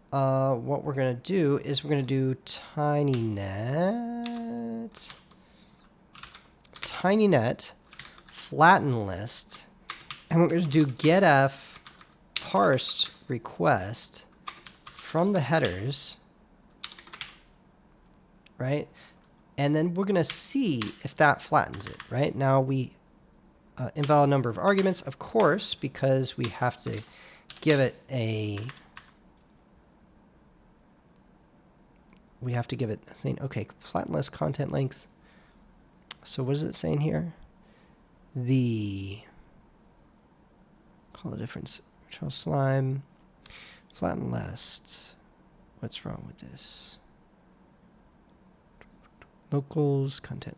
what we're going to do is we're going to do tinynet flatten list, and we're going to do getf parsed request from the headers, right? And then we're going to see if that flattens it, right? Now we invalid number of arguments, of course, because we have to give it a thing. Okay, flatten list content length. So what is it saying here? Call the difference. Control slime, flatten list. What's wrong with this? Locals, content.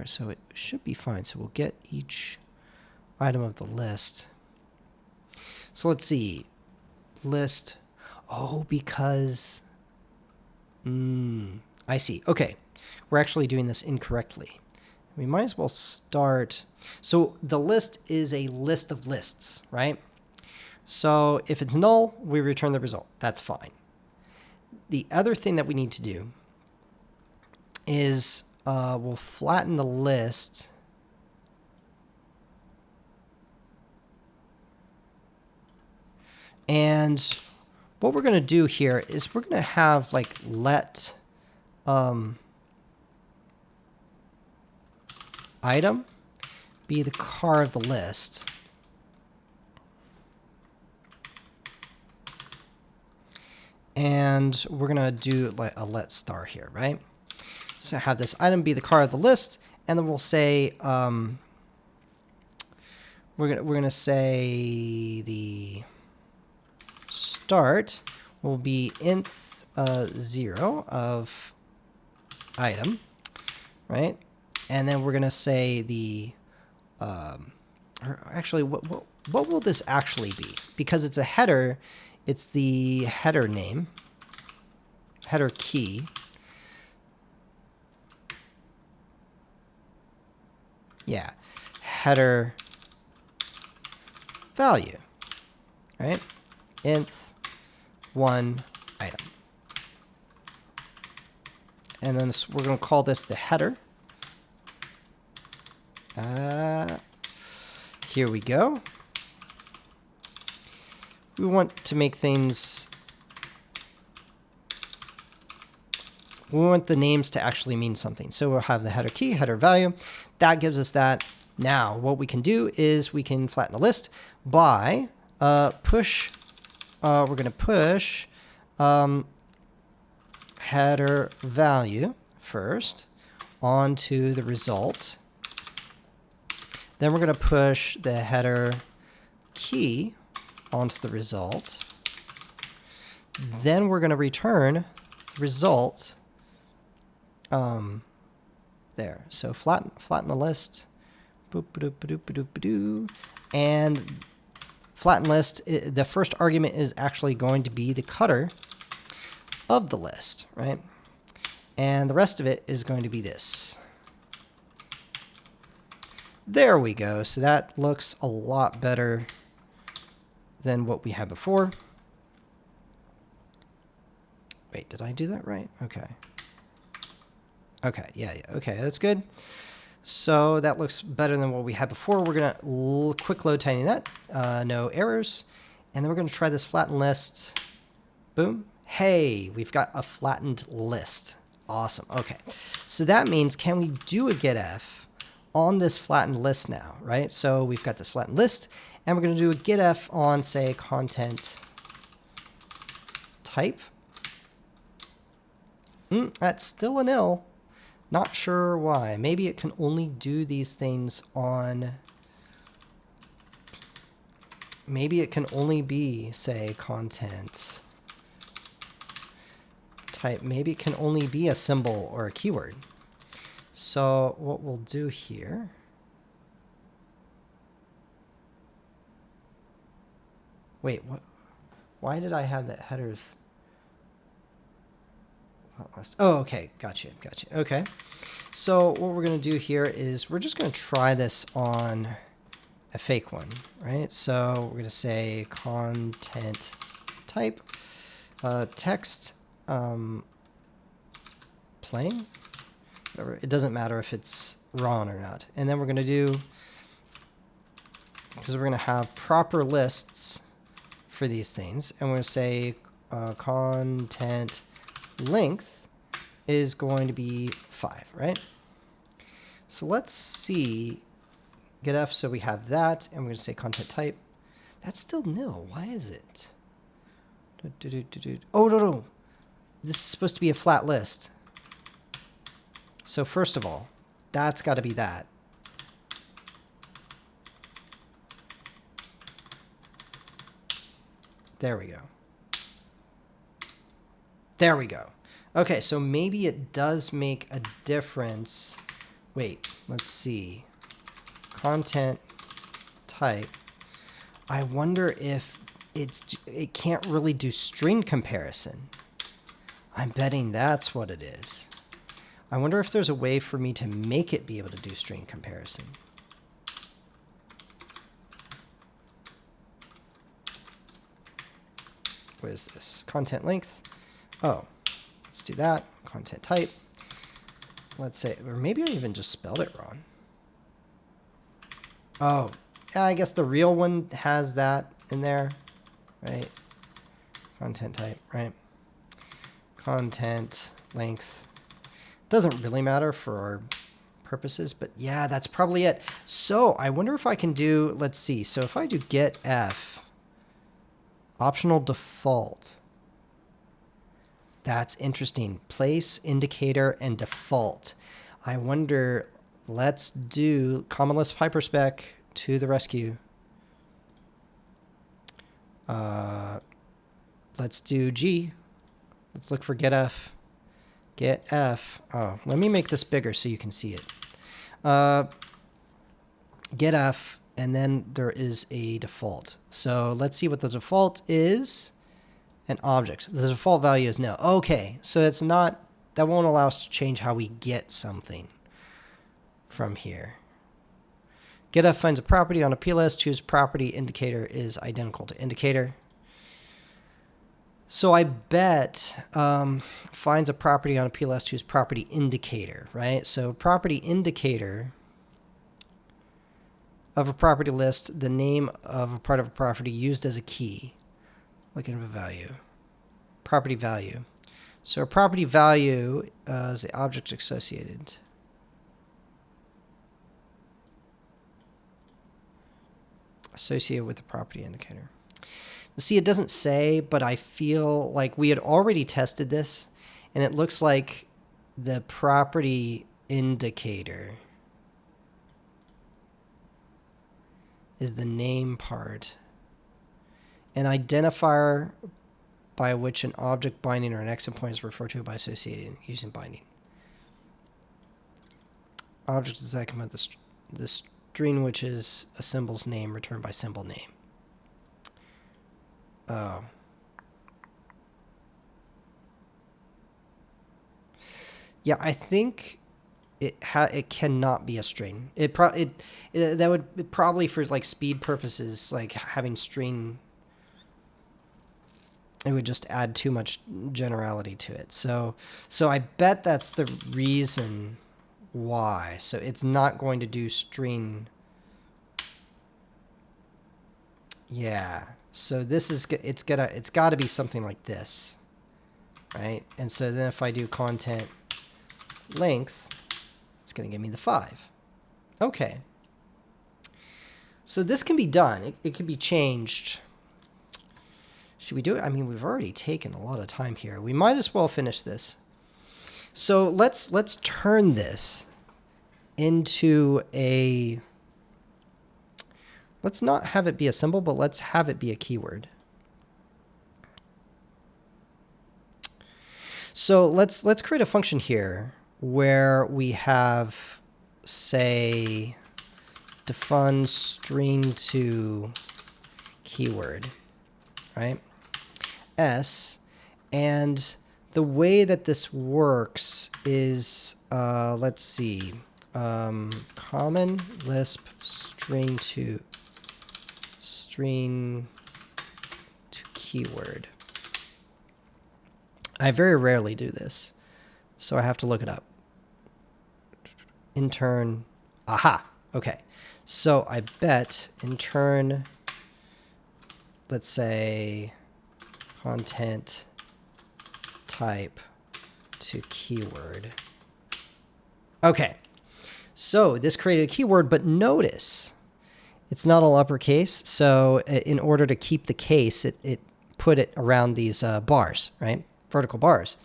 So it should be fine. So we'll get each item of the list. So let's see. List. Oh, because... I see. Okay. We're actually doing this incorrectly. We might as well start... So the list is a list of lists, right? So if it's null, we return the result. That's fine. The other thing that we need to do is we'll flatten the list. And what we're going to do here is we're going to have like let item be the car of the list. And we're going to do like a let star here, right? So have this item be the car of the list, and then we'll say we're gonna say the start will be nth 0 of item, right? And then we're gonna say the or actually what will this actually be? Because it's a header, it's the header name, header key. Yeah, header value, right? Nth 1 item. And then we're going to call this the header. Here we go. We want to make things... We want the names to actually mean something. So we'll have the header key, header value. That gives us that. Now, what we can do is we can flatten the list by push. We're going to push header value first onto the result. Then we're going to push the header key onto the result. Then we're going to return the result. There. So flatten the list. And flatten list, the first argument is actually going to be the cutter of the list, right? And the rest of it is going to be this. There we go. So that looks a lot better than what we had before. Wait, did I do that right? Okay. Okay, yeah, okay, that's good. So that looks better than what we had before. We're going to quick load tinynet, no errors. And then we're going to try this flatten list. Boom. Hey, we've got a flattened list. Awesome. Okay, so that means can we do a getf on this flattened list now, right? So we've got this flattened list, and we're going to do a getf on, say, content type. That's still an L. Not sure why. Maybe it can only do these things on... Maybe it can only be, say, content type. Maybe it can only be a symbol or a keyword. So what we'll do here... Wait, what? Why did I have that headers... Oh, okay. Gotcha. Okay. So what we're going to do here is we're just going to try this on a fake one, right? So we're going to say content type, text, plain. Whatever. It doesn't matter if it's raw or not. And then we're going to do, because we're going to have proper lists, for these things, and we're going to say content length is going to be 5, right? So let's see, getF, so we have that, and we're going to say content type. That's still nil. Why is it? Oh, no. This is supposed to be a flat list. So first of all, that's got to be that. There we go. There we go. Okay, so maybe it does make a difference. Wait, let's see. Content type. I wonder if it can't really do string comparison. I'm betting that's what it is. I wonder if there's a way for me to make it be able to do string comparison. What is this? Content length. Oh, let's do that. Content type. Let's say, or maybe I even just spelled it wrong. Oh, yeah, I guess the real one has that in there, right? Content type, right? Content length. Doesn't really matter for our purposes, but yeah, that's probably it. So I wonder if I can do, let's see. So if I do getF, optional default. That's interesting. Place, indicator, and default. I wonder, let's do Common Lisp hyperspec to the rescue. Let's do G. Let's look for getF. getF. Oh, let me make this bigger so you can see it. getF, and then there is a default. So let's see what the default is. An object. The default value is no. Okay, so it's not, that won't allow us to change how we get something from here. getF finds a property on a plist whose property indicator is identical to indicator. So I bet finds a property on a plist whose property indicator, right? So property indicator of a property list, the name of a part of a property used as a key. Looking at a value. Property value. So a property value is the object associated. Associated with the property indicator. See, it doesn't say, but I feel like we had already tested this, and it looks like the property indicator is the name part. An identifier by which an object binding or an exit point is referred to by associating using binding. Object is that command the string which is a symbol's name returned by symbol name. Oh. Yeah, I think it cannot be a string. That would probably, for like speed purposes, like having string, it would just add too much generality to it. So I bet that's the reason why. So it's not going to do string. Yeah. So this is, it's got to be something like this, right? And so then if I do content length, it's going to give me the 5. Okay. So this can be done. It can be changed. Should we do it? I mean, we've already taken a lot of time here. We might as well finish this. So let's turn this into a, let's not have it be a symbol, but let's have it be a keyword. So let's create a function here where we have, say, define string to keyword, right? S, and the way that this works is, let's see, Common Lisp string to keyword. I very rarely do this, so I have to look it up. Intern, aha, okay. So I bet intern let's say content type to keyword. Okay, so this created a keyword, but notice it's not all uppercase. So in order to keep the case, it put it around these bars, right? Vertical bars.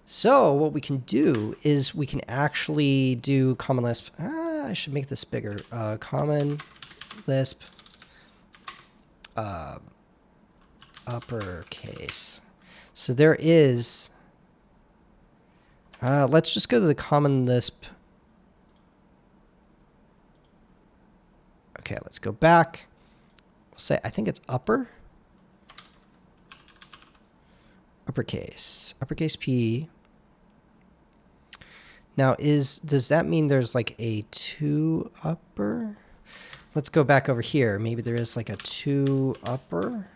So what we can do is we can actually do Common Lisp. I should make this bigger. Common Lisp uppercase. So there is, let's just go to the Common Lisp. Okay, let's go back. We'll say, I think it's uppercase P. Now does that mean there's like a 2 upper? Let's go back over here. Maybe there is like a 2 upper.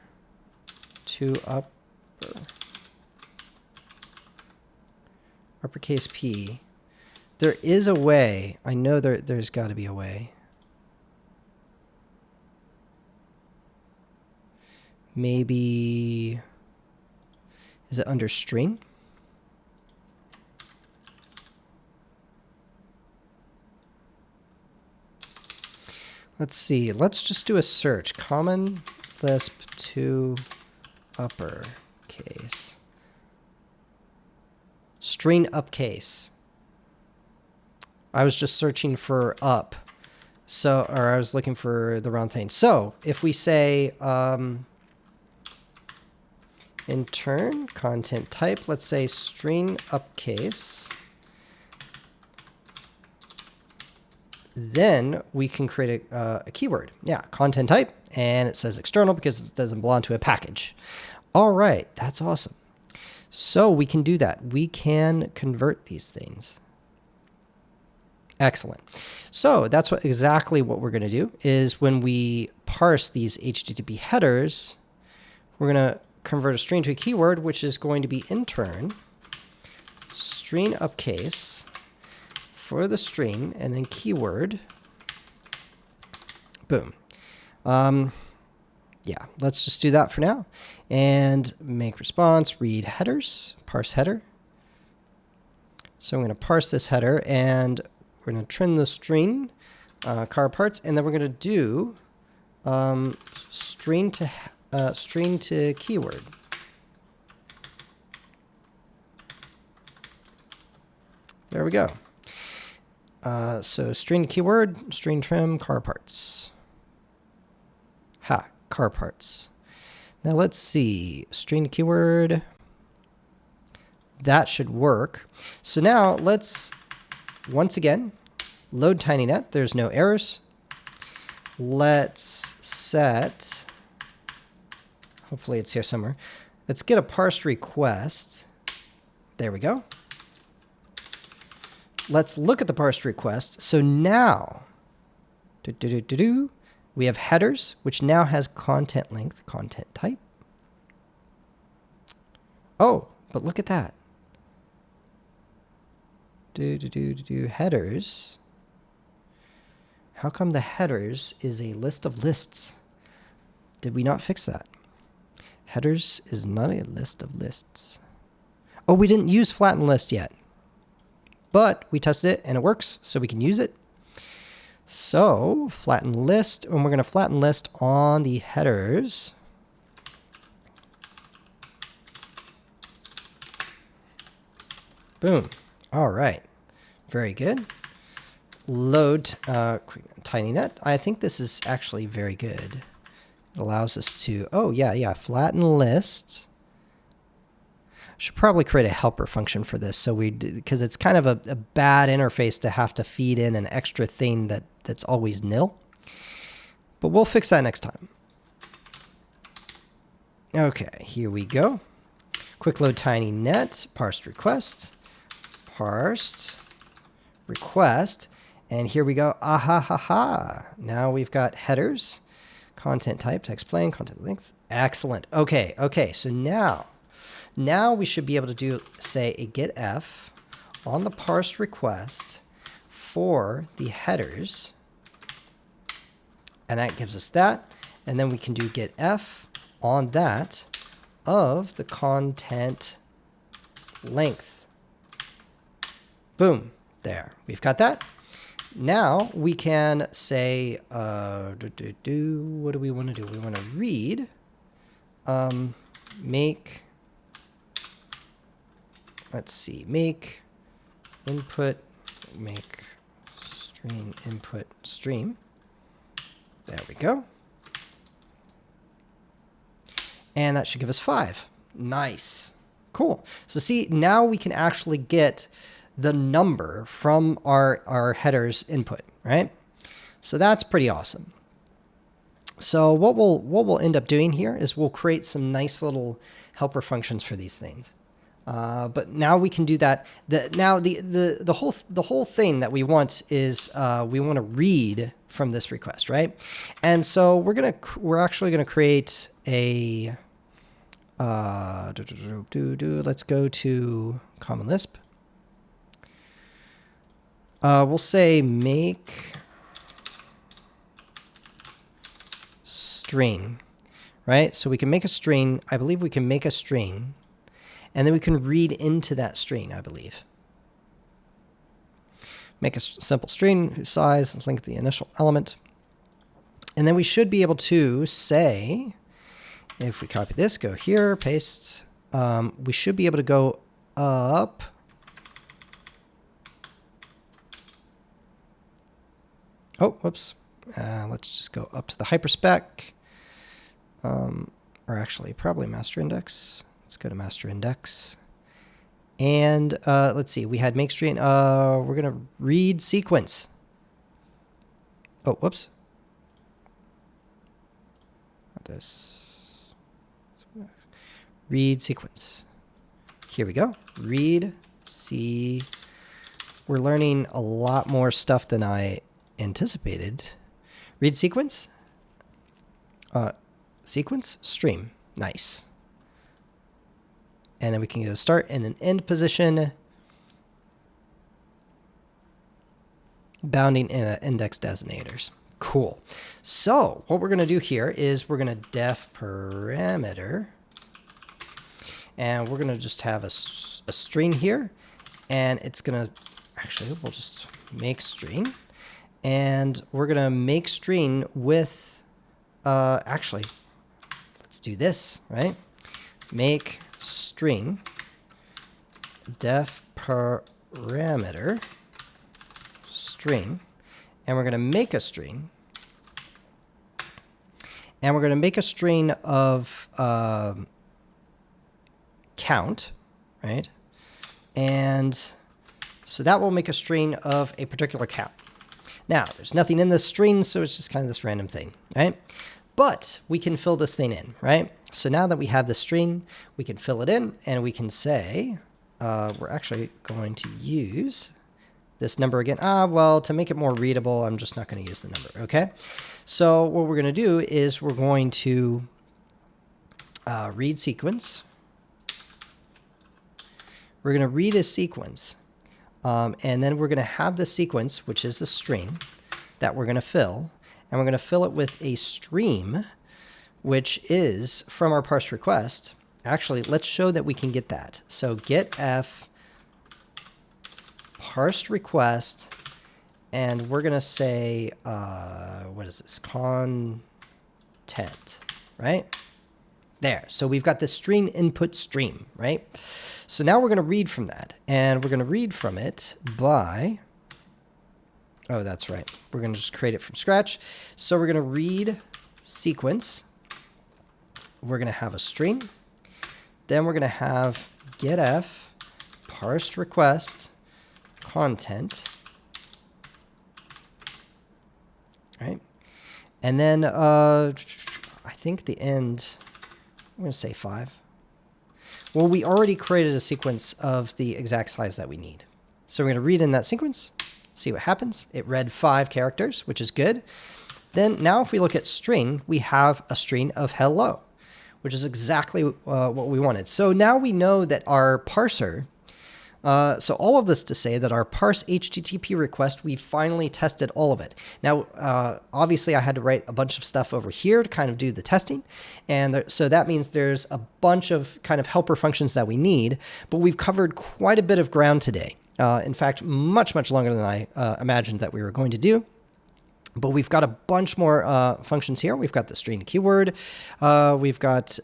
Uppercase P. There is a way. I know there's got to be a way. Maybe, is it under string? Let's see. Let's just do a search. Common Lisp to uppercase. String upcase. I was just searching for up. So, or I was looking for the wrong thing. So if we say in turn content type, let's say string upcase, then we can create a keyword. Yeah, content type, and it says external because it doesn't belong to a package. All right, that's awesome. So we can do that. We can convert these things. Excellent. So that's exactly what we're going to do is when we parse these HTTP headers, we're going to convert a string to a keyword, which is going to be in turn string upcase for the string and then keyword. Boom. Yeah, let's just do that for now. And make response, read headers, parse header. So I'm going to parse this header and we're going to trim the string, car parts, and then we're going to do string to keyword. There we go. So string to keyword, string trim, car parts. Car parts. Now let's see, string to keyword. That should work. So now let's, once again, load TinyNet. There's no errors. Let's set, hopefully it's here somewhere. Let's get a parsed request. There we go. Let's look at the parsed request. So now, we have headers, which now has content length, content type. Oh, but look at that. Headers. How come the headers is a list of lists? Did we not fix that? Headers is not a list of lists. Oh, we didn't use flatten list yet. But we tested it and it works, so we can use it. So flatten list, and we're going to flatten list on the headers. Boom. All right. Very good. Load TinyNet. I think this is actually very good. It allows us to, oh yeah, flatten list. Should probably create a helper function for this, so because it's kind of a bad interface to have to feed in an extra thing that's always nil. But we'll fix that next time. Okay, here we go. Quick load TinyNet, parsed request, and here we go. Now we've got headers, content type, text plain, content length. Excellent. Okay. So now we should be able to do, say, a getF on the parsed request for the headers. And that gives us that. And then we can do getF on that of the content length. Boom. There. We've got that. Now we can say, what do we want to do? We want to read, make, let's see, make input, make string input stream. There we go. And that should give us 5. Nice. Cool. So see, now we can actually get the number from our header's input, right? So that's pretty awesome. So what we'll end up doing here is we'll create some nice little helper functions for these things. But now we can do that. The whole thing that we want is we want to read from this request, right? And so we're actually gonna create a let's go to Common Lisp. We'll say make string, right? So we can make a string. I believe we can make a string, and then we can read into that string, I believe. Make a simple string whose size is linked to the initial element. And then we should be able to say, if we copy this, go here, paste, we should be able to go up. Oh, whoops. Let's just go up to the hyperspec. Or actually, probably master index. Let's go to master index. And let's see, we had make string. We're going to read sequence. Oh, whoops. Not this. Read sequence. Here we go. Read, see. We're learning a lot more stuff than I anticipated. Read sequence. Sequence, stream. Nice. And then we can go start in an end position, bounding in index designators. Cool. So what we're going to do here is we're going to def parameter, and we're going to just have a string here, and it's going to, actually, we'll just make string, and we're going to make string with, actually, let's do this, right? Make string def parameter string, and we're going to make a string, and we're going to make a string of count, right? And so that will make a string of a particular count. Now, there's nothing in this string, so it's just kind of this random thing, right? But we can fill this thing in, right? So now that we have the string, we can fill it in, and we can say, we're actually going to use this number again. Well, to make it more readable, I'm just not going to use the number, okay? So what we're going to do is we're going to read sequence. We're going to read a sequence, and then we're going to have the sequence, which is the string, that we're going to fill, and we're going to fill it with a stream, which is from our parse request. Actually, let's show that we can get that. So getf parsed request, and we're going to say, what is this? Content, right? There. So we've got the string input stream, right? So now we're going to read from that, and we're going to read from it by, oh, that's right. We're going to just create it from scratch. So we're going to read sequence. We're going to have a string. Then we're going to have getf parsed request content, right? And then I think the end, I'm going to say 5. Well, we already created a sequence of the exact size that we need. So we're going to read in that sequence, see what happens. It read 5 characters, which is good. Then now if we look at string, we have a string of hello, which is exactly what we wanted. So now we know that our parser So all of this to say that our parse HTTP request, we finally tested all of it. Now, obviously, I had to write a bunch of stuff over here to kind of do the testing. And so that means there's a bunch of kind of helper functions that we need, but we've covered quite a bit of ground today. In fact, much, much longer than I imagined that we were going to do. But we've got a bunch more functions here. We've got the string keyword. We've got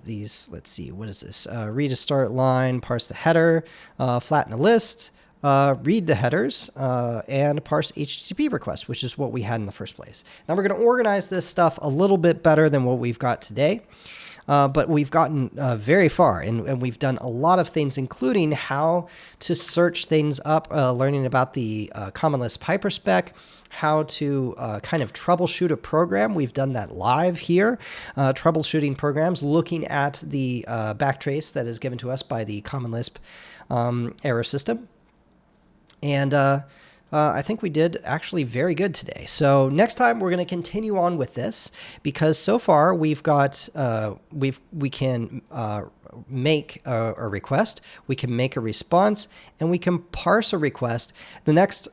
these, let's see, what is this? Read a start line, parse the header, flatten a list, read the headers, and parse HTTP request, which is what we had in the first place. Now we're going to organize this stuff a little bit better than what we've got today. But we've gotten very far, and we've done a lot of things, including how to search things up, learning about the Common Lisp hyperspec, how to kind of troubleshoot a program. We've done that live here, troubleshooting programs, looking at the backtrace that is given to us by the Common Lisp error system. And I think we did actually very good today. So next time we're going to continue on with this, because so far we've got we can make a request, we can make a response, and we can parse a request. The next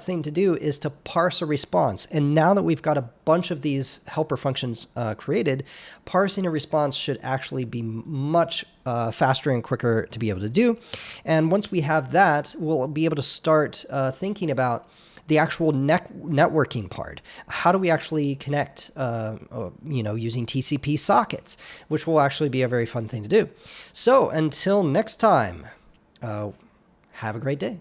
thing to do is to parse a response. And now that we've got a bunch of these helper functions created, parsing a response should actually be much faster and quicker to be able to do. And once we have that, we'll be able to start thinking about the actual networking part. How do we actually connect, using TCP sockets, which will actually be a very fun thing to do. So until next time, have a great day.